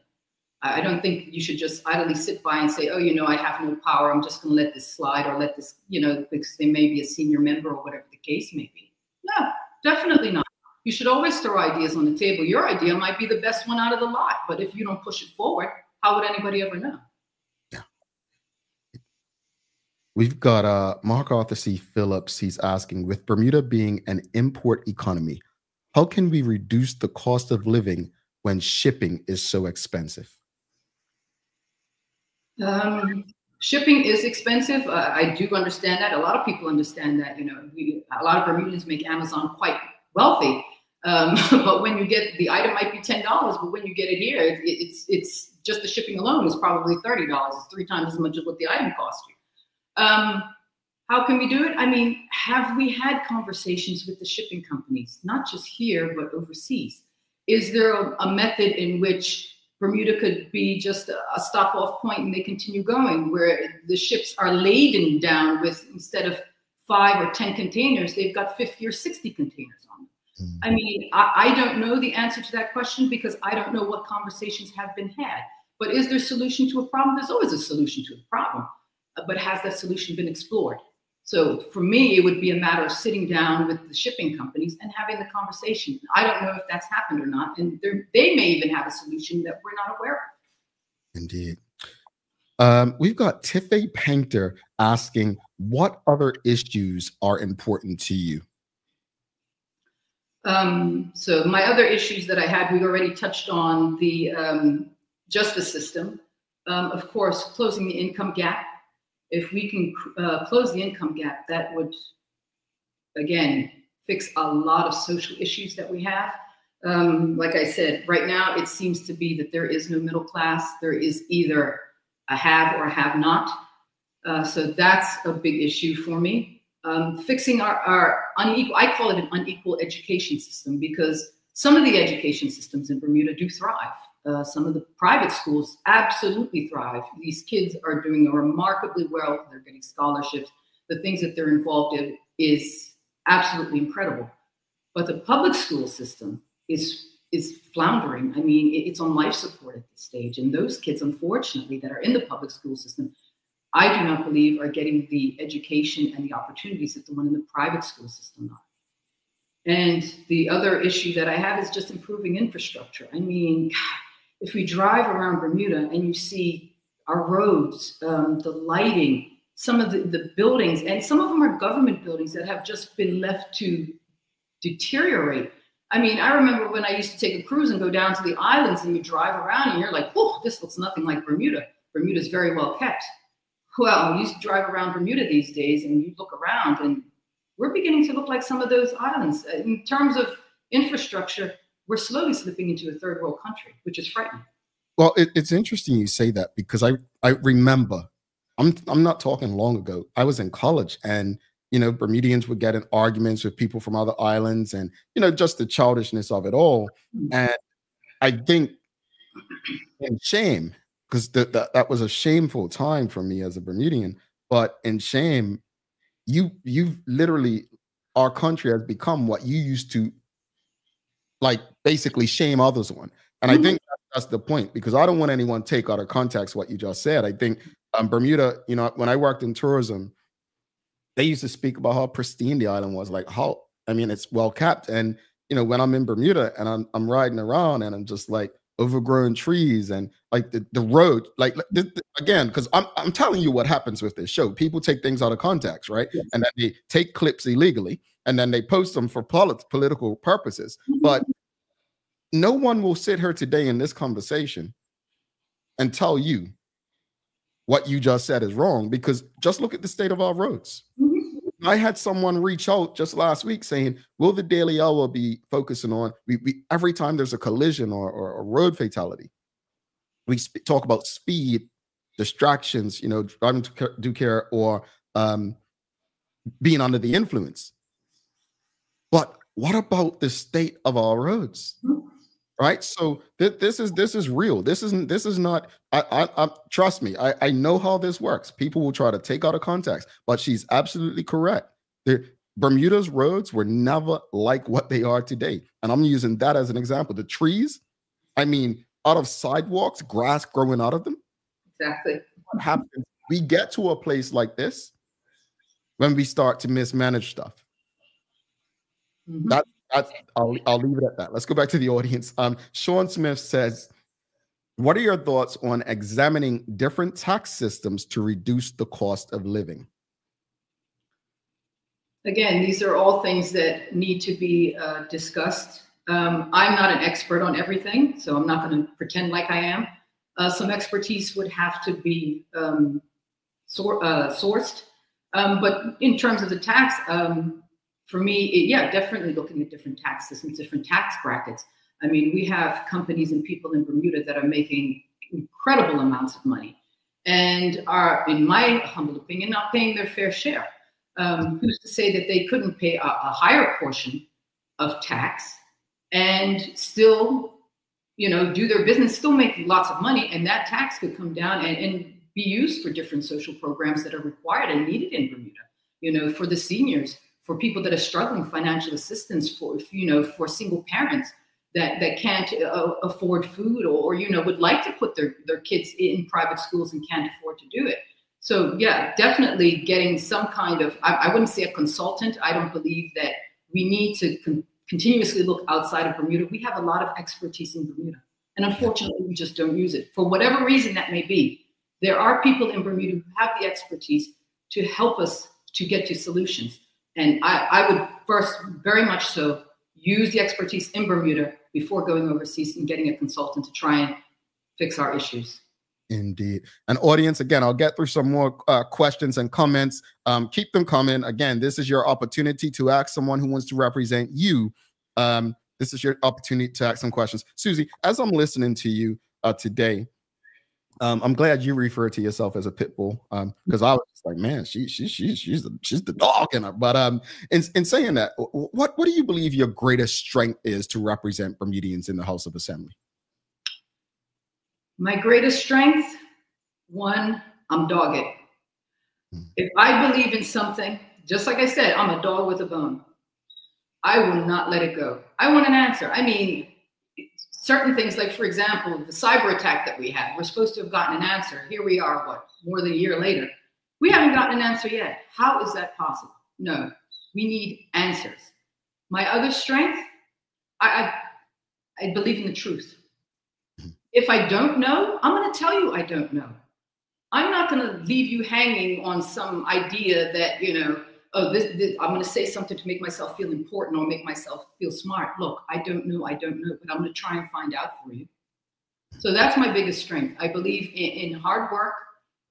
I don't think you should just idly sit by and say, oh, you know, I have no power, I'm just going to let this slide, or let this, you know, because they may be a senior member or whatever the case may be. No, definitely not. You should always throw ideas on the table. Your idea might be the best one out of the lot, but if you don't push it forward, how would anybody ever know? Yeah. We've got Mark Arthur C. Phillips. He's asking, with Bermuda being an import economy, how can we reduce the cost of living when shipping is so expensive? Shipping is expensive. I do understand that. A lot of people understand that. You know, a lot of Bermudians make Amazon quite wealthy. But when you get the item, might be $10, but when you get it here, it's just the shipping alone is probably $30. It's 3 times as much as what the item cost you. How can we do it? I mean, have we had conversations with the shipping companies, not just here, but overseas? Is there a method in which Bermuda could be just a stop-off point and they continue going, where the ships are laden down with, instead of 5 or 10 containers, they've got 50 or 60 containers on them. I mean, I don't know the answer to that question because I don't know what conversations have been had. But is there a solution to a problem? There's always a solution to a problem. But has that solution been explored? So for me, it would be a matter of sitting down with the shipping companies and having the conversation. I don't know if that's happened or not. And they may even have a solution that we're not aware of. Indeed. We've got Tiffany Painter asking, what other issues are important to you? So my other issues that I had, we already touched on the justice system. Of course, closing the income gap. If we can close the income gap, that would, again, fix a lot of social issues that we have. Like I said, right now, it seems to be that there is no middle class. There is either a have or a have not. So that's a big issue for me. Fixing our unequal, I call it an unequal education system, because some of the education systems in Bermuda do thrive. Some of the private schools absolutely thrive. These kids are doing remarkably well. They're getting scholarships. The things that they're involved in is absolutely incredible. But the public school system is floundering. I mean, it's on life support at this stage. And those kids, unfortunately, that are in the public school system, I do not believe are getting the education and the opportunities that the one in the private school system are. And the other issue that I have is just improving infrastructure. I mean, if we drive around Bermuda and you see our roads, the lighting, some of the buildings, and some of them are government buildings that have just been left to deteriorate. I mean, I remember when I used to take a cruise and go down to the islands and you drive around and you're like, oh, this looks nothing like Bermuda. Bermuda's very well kept. Well, you used to drive around Bermuda these days and you look around and we're beginning to look like some of those islands. In terms of infrastructure, we're slowly slipping into a third world country, which is frightening. Well, it's interesting you say that, because I remember, I'm not talking long ago, I was in college and, you know, Bermudians would get in arguments with people from other islands and, you know, just the childishness of it all. And I think in shame, because that was a shameful time for me as a Bermudian, but in shame, you've literally, our country has become what you used to like basically shame others on. And I think that's the point, because I don't want anyone to take out of context what you just said. I think Bermuda, you know, when I worked in tourism, they used to speak about how pristine the island was, like how, I mean, it's well kept. And, you know, when I'm in Bermuda and I'm riding around and I'm just like overgrown trees and like the road, like again, because I'm telling you what happens with this show. People take things out of context, right? Yes. And then they take clips illegally and then they post them for political purposes. But no one will sit here today in this conversation and tell you what you just said is wrong, because just look at the state of our roads. I had someone reach out just last week saying, will the Daily Hour be focusing on, every time there's a collision or a road fatality, we talk about speed, distractions, you know, driving to do care or being under the influence. But what about the state of our roads? Right. So this is real. This is not, I trust me. I know how this works. People will try to take out of context, but she's absolutely correct. Bermuda's roads were never like what they are today. And I'm using that as an example. The trees, I mean, out of sidewalks, grass growing out of them. Exactly. What happens? We get to a place like this when we start to mismanage stuff. I'll leave it at that. Let's go back to the audience. Sean Smith says, what are your thoughts on examining different tax systems to reduce the cost of living? Again, these are all things that need to be discussed. I'm not an expert on everything, so I'm not going to pretend like I am. Some expertise would have to be sourced. But in terms of the tax, for me, yeah, definitely looking at different tax systems, different tax brackets. I mean, we have companies and people in Bermuda that are making incredible amounts of money and are, in my humble opinion, not paying their fair share. Who's to say that they couldn't pay a higher portion of tax and still, you know, do their business, still make lots of money, and that tax could come down and be used for different social programs that are required and needed in Bermuda. for the seniors, for people that are struggling, financial assistance for, for single parents that can't afford food or would like to put their kids in private schools and can't afford to do it. So yeah, definitely getting some kind of, I wouldn't say a consultant. I don't believe that we need to continuously look outside of Bermuda. We have a lot of expertise in Bermuda, and unfortunately we just don't use it. For whatever reason that may be, there are people in Bermuda who have the expertise to help us to get to solutions. And I would first very much so use the expertise in Bermuda before going overseas and getting a consultant to try and fix our issues. Indeed. An audience, again, I'll get through some more questions and comments. Keep them coming. Again, this is your opportunity to ask someone who wants to represent you. This is your opportunity to ask some questions. Suzie, as I'm listening to you today, I'm glad you refer to yourself as a pit bull, because I was just like, man, she's the dog in her. But in saying that, what do you believe your greatest strength is to represent Bermudians in the House of Assembly? My greatest strength, one, I'm dogged. If I believe in something, just like I said, I'm a dog with a bone. I will not let it go. I want an answer. I mean, certain things, like, for example, the cyber attack that we had, we're supposed to have gotten an answer. Here we are, what, more than a year later? We haven't gotten an answer yet. How is that possible? No, we need answers. My other strength, I believe in the truth. If I don't know, I'm going to tell you I don't know. I'm not going to leave you hanging on some idea that, oh, I'm going to say something to make myself feel important or make myself feel smart. Look, I don't know, but I'm going to try and find out for you. So that's my biggest strength. I believe in hard work,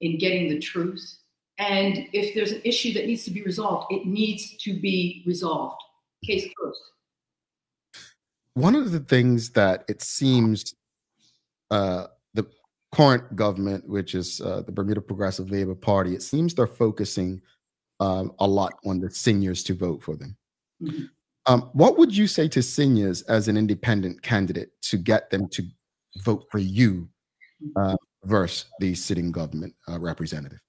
in getting the truth. And if there's an issue that needs to be resolved, it needs to be resolved. Case closed. One of the things that it seems the current government, which is the Bermuda Progressive Labor Party, it seems they're focusing a lot on the seniors to vote for them. Mm-hmm. What would you say to seniors as an independent candidate to get them to vote for you versus the sitting government representative?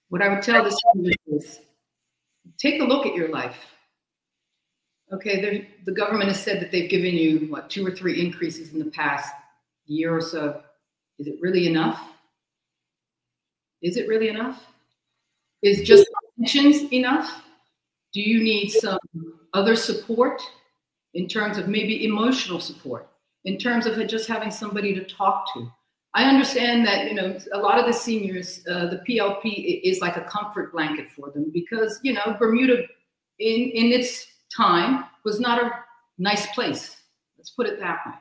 What I would tell the seniors is, take a look at your life. Okay, the government has said that they've given you, what, 2 or 3 increases in the past year or so. Is it really enough? Is it really enough? Is just pensions enough? Do you need some other support in terms of maybe emotional support, in terms of just having somebody to talk to? I understand that, a lot of the seniors, the PLP is like a comfort blanket for them because, Bermuda in its time was not a nice place. Let's put it that way.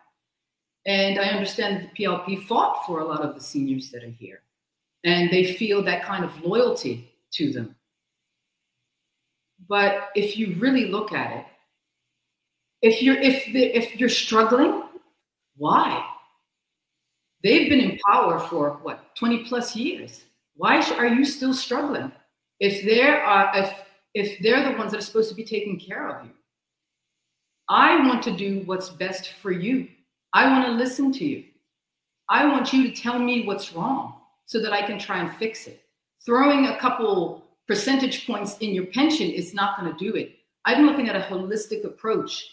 And I understand that the PLP fought for a lot of the seniors that are here, and they feel that kind of loyalty to them. But if you really look at it, if you're struggling, why? They've been in power for what, 20 plus years. Why are you still struggling? If they're the ones that are supposed to be taking care of you. I want to do what's best for you. I want to listen to you. I want you to tell me what's wrong so that I can try and fix it. Throwing a couple percentage points in your pension is not going to do it. I'm looking at a holistic approach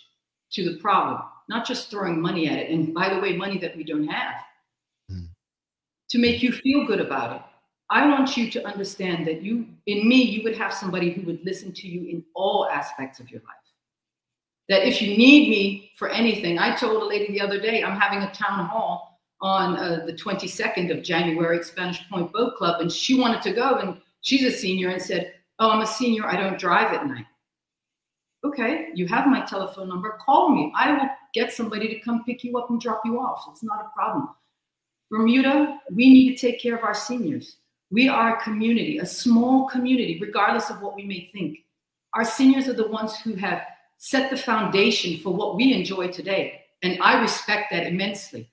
to the problem, not just throwing money at it. And by the way, money that we don't have, to make you feel good about it. I want you to understand that you would have somebody who would listen to you in all aspects of your life. That if you need me for anything, I told a lady the other day, I'm having a town hall on the 22nd of January at Spanish Point Boat Club, and she wanted to go, and she's a senior, and said, oh, I'm a senior, I don't drive at night. Okay, you have my telephone number, call me. I will get somebody to come pick you up and drop you off. It's not a problem. Bermuda, we need to take care of our seniors. We are a community, a small community, regardless of what we may think. Our seniors are the ones who have set the foundation for what we enjoy today. And I respect that immensely.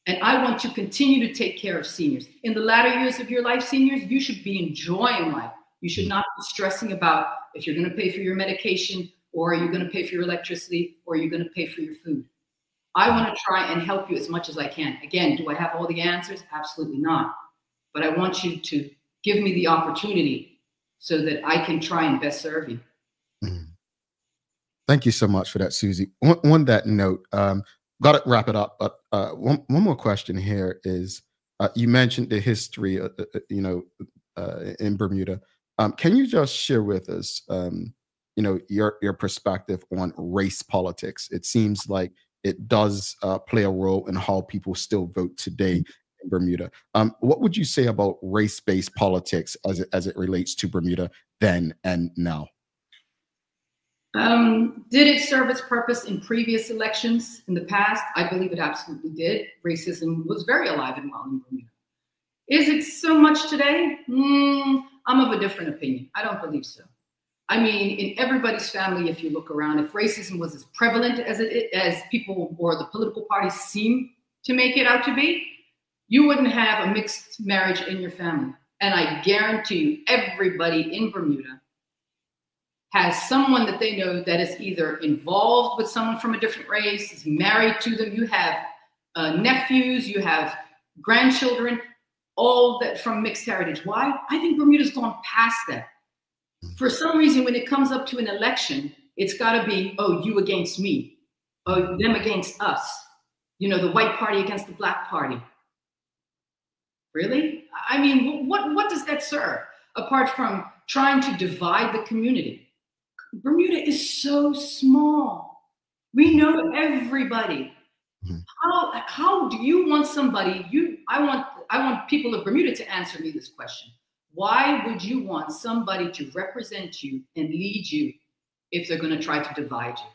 And I want to continue to take care of seniors. In the latter years of your life, seniors, you should be enjoying life. You should not be stressing about if you're going to pay for your medication, or are you going to pay for your electricity, or are you going to pay for your food. I want to try and help you as much as I can. Again, do I have all the answers? Absolutely not. But I want you to give me the opportunity so that I can try and best serve you. Thank you so much for that, Suzie. On that note, got to wrap it up, but one more question here is, you mentioned the history, in Bermuda. Can you just share with us, your perspective on race politics? It seems like it does play a role in how people still vote today in Bermuda. What would you say about race-based politics as it relates to Bermuda then and now? Did it serve its purpose in previous elections in the past? I believe it absolutely did. Racism was very alive and well in Bermuda. Is it so much today? I'm of a different opinion. I don't believe so. I mean, in everybody's family, if you look around, if racism was as prevalent as people or the political parties seem to make it out to be, you wouldn't have a mixed marriage in your family. And I guarantee you, everybody in Bermuda has someone that they know that is either involved with someone from a different race, is married to them. You have nephews, you have grandchildren, all that from mixed heritage. Why? I think Bermuda's gone past that. For some reason, when it comes up to an election, it's got to be, oh, you against me, oh, them against us. The white party against the black party. Really? I mean, what does that serve apart from trying to divide the community? Bermuda is so small. We know everybody. How do you want somebody? I want people of Bermuda to answer me this question. Why would you want somebody to represent you and lead you if they're going to try to divide you?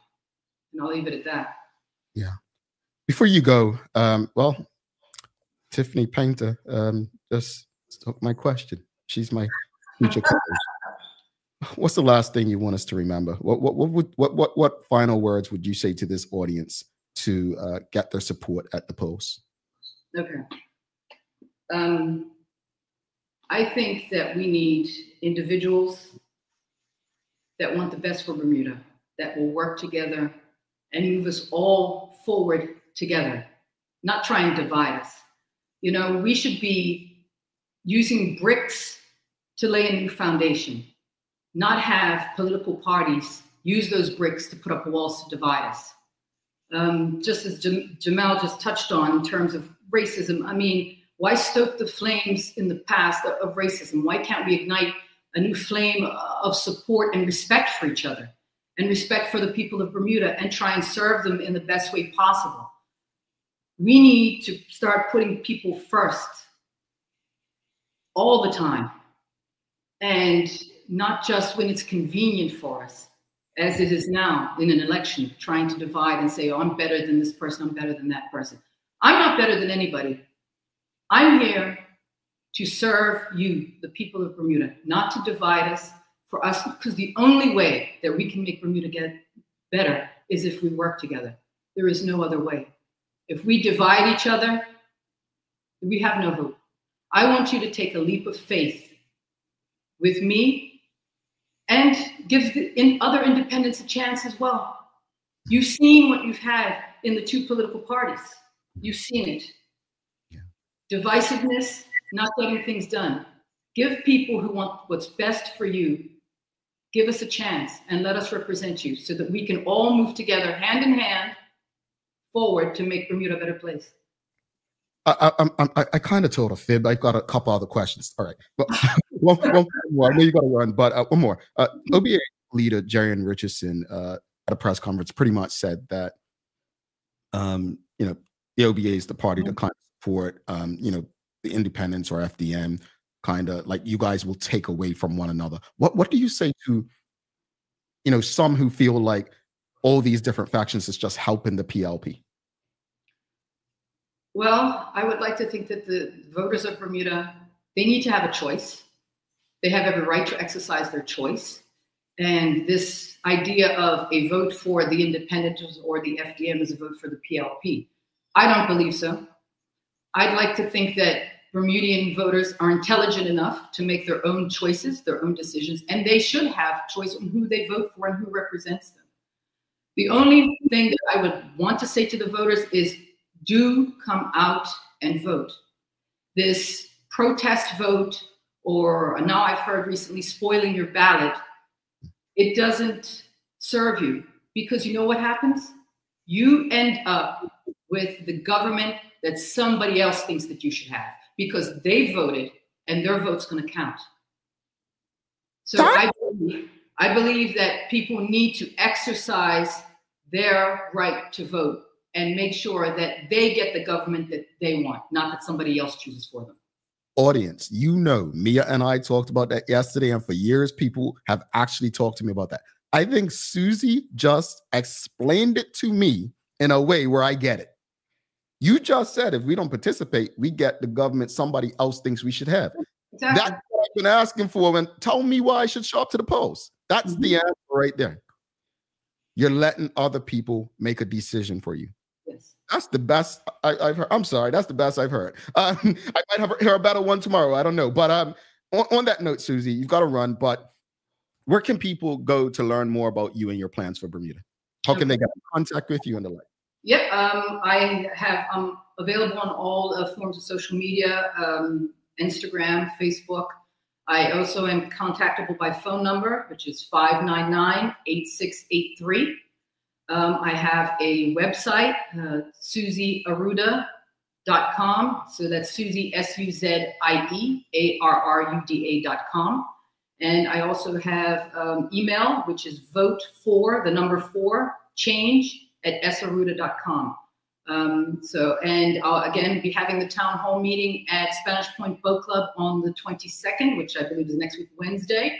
And I'll leave it at that. Yeah. Before you go, Tiffany Painter just took my question. She's my future co-host. What's the last thing you want us to remember? What final words would you say to this audience to get their support at the polls? Okay. I think that we need individuals that want the best for Bermuda, that will work together and move us all forward together, not try and divide us. We should be using bricks to lay a new foundation, not have political parties use those bricks to put up walls to divide us. Just as Jamel just touched on in terms of racism, I mean, why stoke the flames in the past of racism? Why can't we ignite a new flame of support and respect for each other and respect for the people of Bermuda and try and serve them in the best way possible? We need to start putting people first all the time, and not just when it's convenient for us, as it is now in an election, trying to divide and say, oh, I'm better than this person, I'm better than that person. I'm not better than anybody. I'm here to serve you, the people of Bermuda, not to divide us, for us, because the only way that we can make Bermuda get better is if we work together. There is no other way. If we divide each other, we have no hope. I want you to take a leap of faith with me and give other independents a chance as well. You've seen what you've had in the two political parties. You've seen it. Yeah. Divisiveness, not getting things done. Give people who want what's best for you, give us a chance and let us represent you so that we can all move together hand in hand forward to make Bermuda a better place. I kind of told a fib. I got a couple other questions. All right. Well, one more. I know you got to run, but one more. OBA leader Jerrion Richardson at a press conference pretty much said that, the OBA is the party to kind of support, the independents or FDM, kind of like you guys will take away from one another. What do you say to, some who feel like all these different factions is just helping the PLP? Well, I would like to think that the voters of Bermuda, they need to have a choice. They have every right to exercise their choice. And this idea of a vote for the independents or the FDM is a vote for the PLP. I don't believe so. I'd like to think that Bermudian voters are intelligent enough to make their own choices, their own decisions, and they should have choice on who they vote for and who represents them. The only thing that I would want to say to the voters is do come out and vote. This protest vote or now I've heard recently spoiling your ballot, it doesn't serve you, because you know what happens? You end up with the government that somebody else thinks that you should have, because they voted and their vote's going to count. So I believe that people need to exercise their right to vote and make sure that they get the government that they want, not that somebody else chooses for them. Audience, you know, Mia and I talked about that yesterday, and for years, people have actually talked to me about that. I think Suzie just explained it to me in a way where I get it. You just said if we don't participate, we get the government somebody else thinks we should have. Exactly. That's what I've been asking for, and tell me why I should show up to the polls. That's the answer right there. You're letting other people make a decision for you. Yes. That's the best I've heard. I'm sorry, that's the best I've heard. I might hear a better one tomorrow. I don't know. But on that note, Suzie, you've got to run. But where can people go to learn more about you and your plans for Bermuda? How can they get in contact with you and the like? Yep, I'm available on all forms of social media, Instagram, Facebook. I also am contactable by phone number, which is 599-8683. I have a website, SuzieArruda.com. So that's Suzie, SuzieArruda.com. And I also have email, which is vote4change@sarruda.com. And I'll again be having the town hall meeting at Spanish Point Boat Club on the 22nd, which I believe is next week, Wednesday.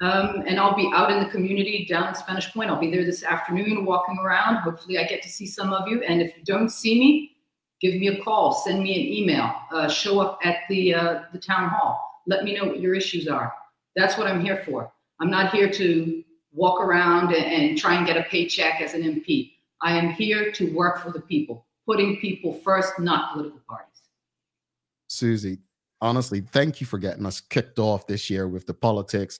And I'll be out in the community down in Spanish Point. I'll be there this afternoon walking around. Hopefully I get to see some of you. And if you don't see me, give me a call, send me an email, show up at the town hall. Let me know what your issues are. That's what I'm here for. I'm not here to walk around and try and get a paycheck as an MP. I am here to work for the people, putting people first, not political parties. Suzie, honestly, thank you for getting us kicked off this year with the politics.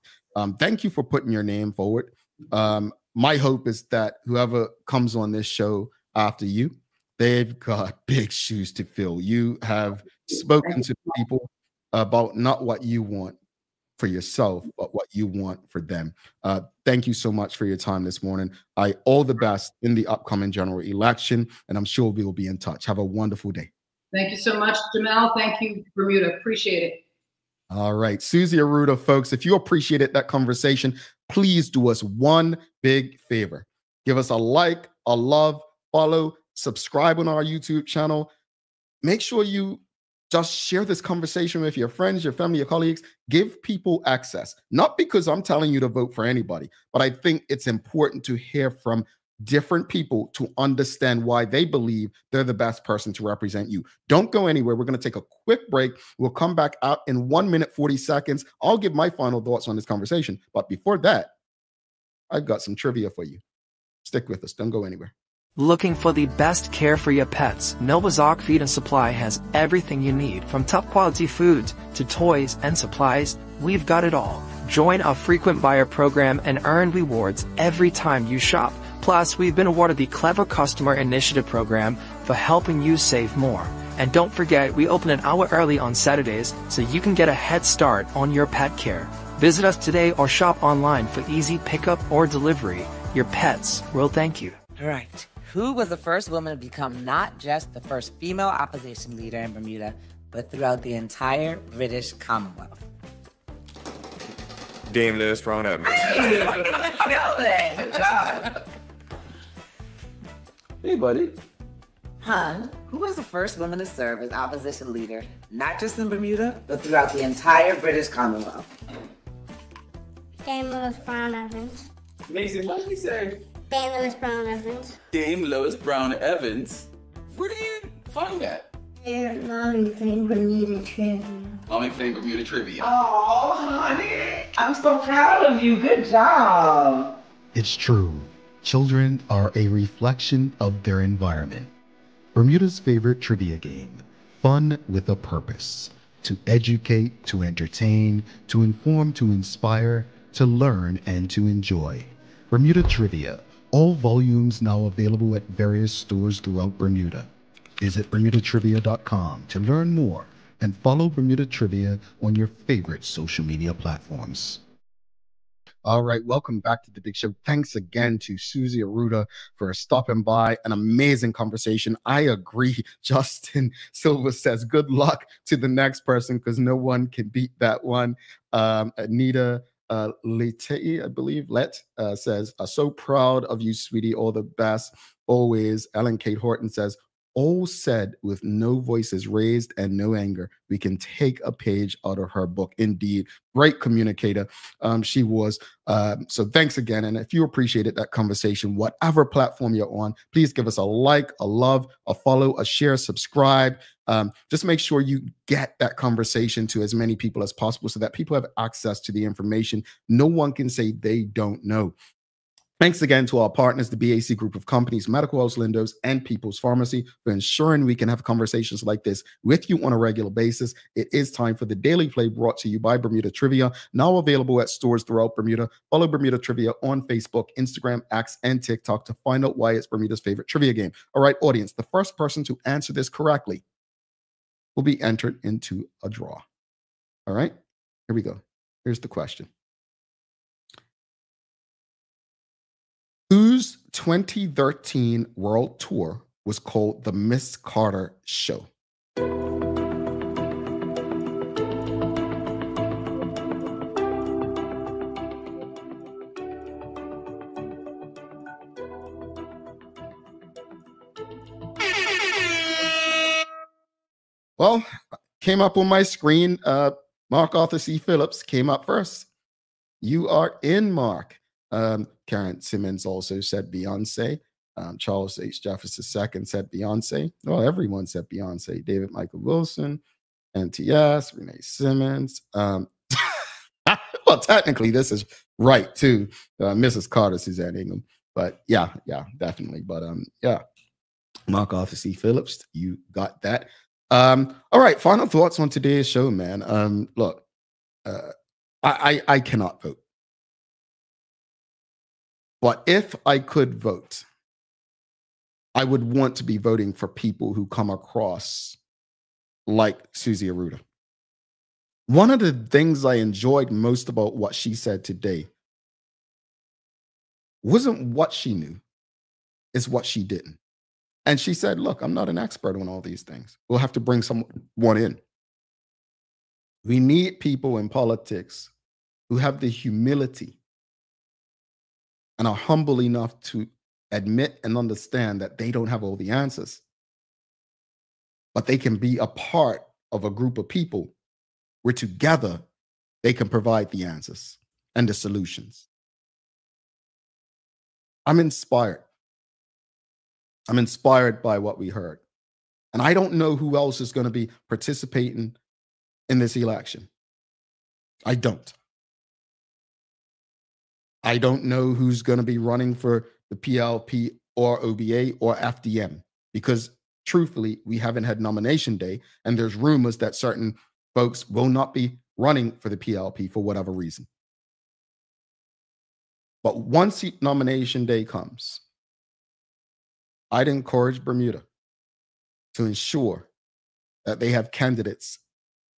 Thank you for putting your name forward. My hope is that whoever comes on this show after you, they've got big shoes to fill. You have spoken to people about not what you want for yourself, but what you want for them. Thank you so much for your time this morning. All the best in the upcoming general election, and I'm sure we will be in touch. Have a wonderful day. Thank you so much, Jamal. Thank you, Bermuda. Appreciate it. All right, Suzie Arruda, folks, if you appreciated that conversation, please do us one big favor. Give us a like, a love, follow, subscribe on our YouTube channel. Make sure you just share this conversation with your friends, your family, your colleagues. Give people access. Not because I'm telling you to vote for anybody, but I think it's important to hear from different people to understand why they believe they're the best person to represent you. Don't go anywhere. We're going to take a quick break. We'll come back out in 1 minute, 40 seconds. I'll give my final thoughts on this conversation. But before that, I've got some trivia for you. Stick with us. Don't go anywhere. Looking for the best care for your pets? Nova's Ark Feed and Supply has everything you need, from top quality foods to toys and supplies. We've got it all. Join our frequent buyer program and earn rewards every time you shop. Plus, we've been awarded the Clever Customer Initiative program for helping you save more. And don't forget, we open an hour early on Saturdays so you can get a head start on your pet care. Visit us today or shop online for easy pickup or delivery. Your pets will thank you. Right. Who was the first woman to become not just the first female opposition leader in Bermuda, but throughout the entire British Commonwealth? Dame Lewis Brown Evans. Hey, buddy. Hun, who was the first woman to serve as opposition leader, not just in Bermuda, but throughout the entire British Commonwealth? Dame Lewis Brown Evans. Mason, what did we say? Dame Lewis Brown Evans. Dame Lewis Brown Evans? Where do you find that? Mommy playing Bermuda Trivia. Mommy playing Bermuda Trivia. Oh, honey. I'm so proud of you. Good job. It's true. Children are a reflection of their environment. Bermuda's favorite trivia game. Fun with a purpose. To educate, to entertain, to inform, to inspire, to learn, and to enjoy. Bermuda Trivia. All volumes now available at various stores throughout Bermuda. Visit BermudaTrivia.com to learn more and follow Bermuda Trivia on your favorite social media platforms. All right, welcome back to the Big Show. Thanks again to Suzie Arruda for stopping by. An amazing conversation. I agree. Justin Silva says, good luck to the next person because no one can beat that one. Anita Letei, I believe, says, so proud of you, sweetie. All the best. Always. Ellen Kate Horton says, all said with no voices raised and no anger. We can take a page out of her book. Indeed. Great communicator. She was. So thanks again. And if you appreciated that conversation, whatever platform you're on, please give us a like, a love, a follow, a share, subscribe. Just make sure you get that conversation to as many people as possible so that people have access to the information. No one can say they don't know. Thanks again to our partners, the BAC Group of Companies, Medical House Lindos, and People's Pharmacy for ensuring we can have conversations like this with you on a regular basis. It is time for the Daily Play brought to you by Bermuda Trivia, now available at stores throughout Bermuda. Follow Bermuda Trivia on Facebook, Instagram, X, and TikTok to find out why it's Bermuda's favorite trivia game. All right, audience, the first person to answer this correctly will be entered into a draw. All right, here we go. Here's the question. Whose 2013 World Tour was called the Miss Carter Show? Well, came up on my screen. Mark Arthur C. Phillips came up first. You are in, Mark. Karen Simmons also said Beyonce. Charles H. Jefferson II said Beyonce. Well, everyone said Beyonce. David Michael Wilson, NTS, Renee Simmons. Well, technically, this is right, too. Mrs. Carter, Suzanne Ingham. But yeah, definitely. But yeah, Mark Arthur C. Phillips, you got that. All right, final thoughts on today's show, man. Look, I cannot vote. But if I could vote, I would want to be voting for people who come across like Suzie Arruda. One of the things I enjoyed most about what she said today wasn't what she knew, it's what she didn't. And she said, look, I'm not an expert on all these things. We'll have to bring someone in. We need people in politics who have the humility and are humble enough to admit and understand that they don't have all the answers, but they can be a part of a group of people where together they can provide the answers and the solutions. I'm inspired. I'm inspired by what we heard. And I don't know who else is going to be participating in this election. I don't. I don't know who's going to be running for the PLP or OBA or FDM because, truthfully, we haven't had nomination day, and there's rumors that certain folks will not be running for the PLP for whatever reason. But once nomination day comes, I'd encourage Bermuda to ensure that they have candidates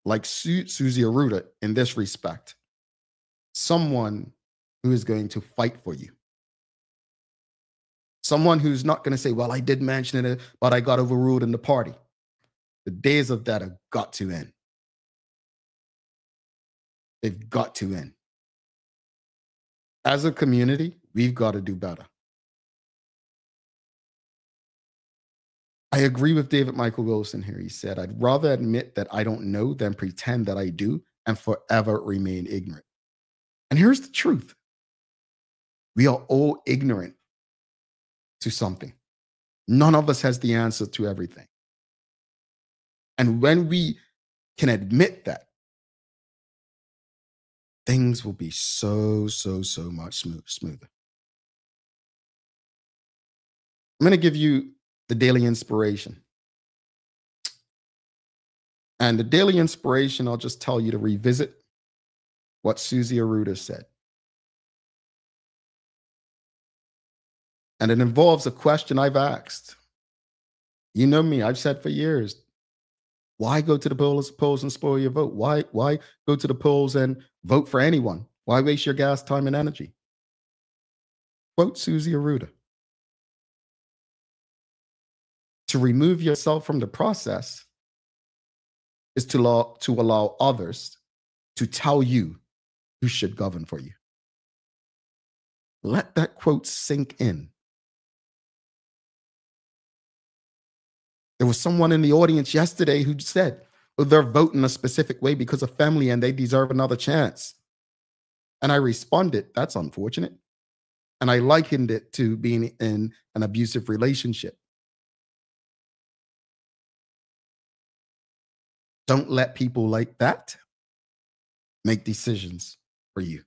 like Suzie Arruda in this respect, someone who is going to fight for you. Someone who's not going to say, well, I did mention it, but I got overruled in the party. The days of that have got to end. They've got to end. As a community, we've got to do better. I agree with David Michael Wilson here. He said, I'd rather admit that I don't know than pretend that I do and forever remain ignorant. And here's the truth. We are all ignorant to something. None of us has the answer to everything. And when we can admit that, things will be so much smoother. I'm going to give you the daily inspiration. And the daily inspiration, I'll just tell you to revisit what Suzie Arruda said. And it involves a question I've asked. You know me, I've said for years, Why go to the polls and spoil your vote? Why go to the polls and vote for anyone? Why waste your gas, time, and energy? Quote Suzie Arruda. To remove yourself from the process is to allow others to tell you who should govern for you. Let that quote sink in. There was someone in the audience yesterday who said, well, they're voting a specific way because of family and they deserve another chance. And I responded, that's unfortunate. And I likened it to being in an abusive relationship. Don't let people like that make decisions for you.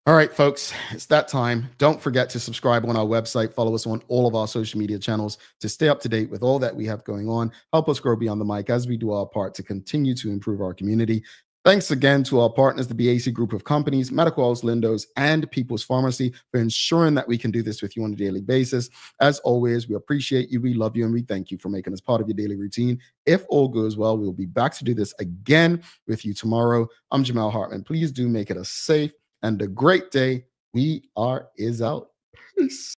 All right, folks, it's that time. Don't forget to subscribe on our website. Follow us on all of our social media channels to stay up to date with all that we have going on. Help us grow beyond the mic as we do our part to continue to improve our community. Thanks again to our partners, the BAC Group of Companies, Medical House Lindos, and People's Pharmacy for ensuring that we can do this with you on a daily basis. As always, we appreciate you, we love you, and we thank you for making us part of your daily routine. If all goes well, we'll be back to do this again with you tomorrow. I'm Jamal Hartman. Please do make it a safe and a great day. We are out. Peace.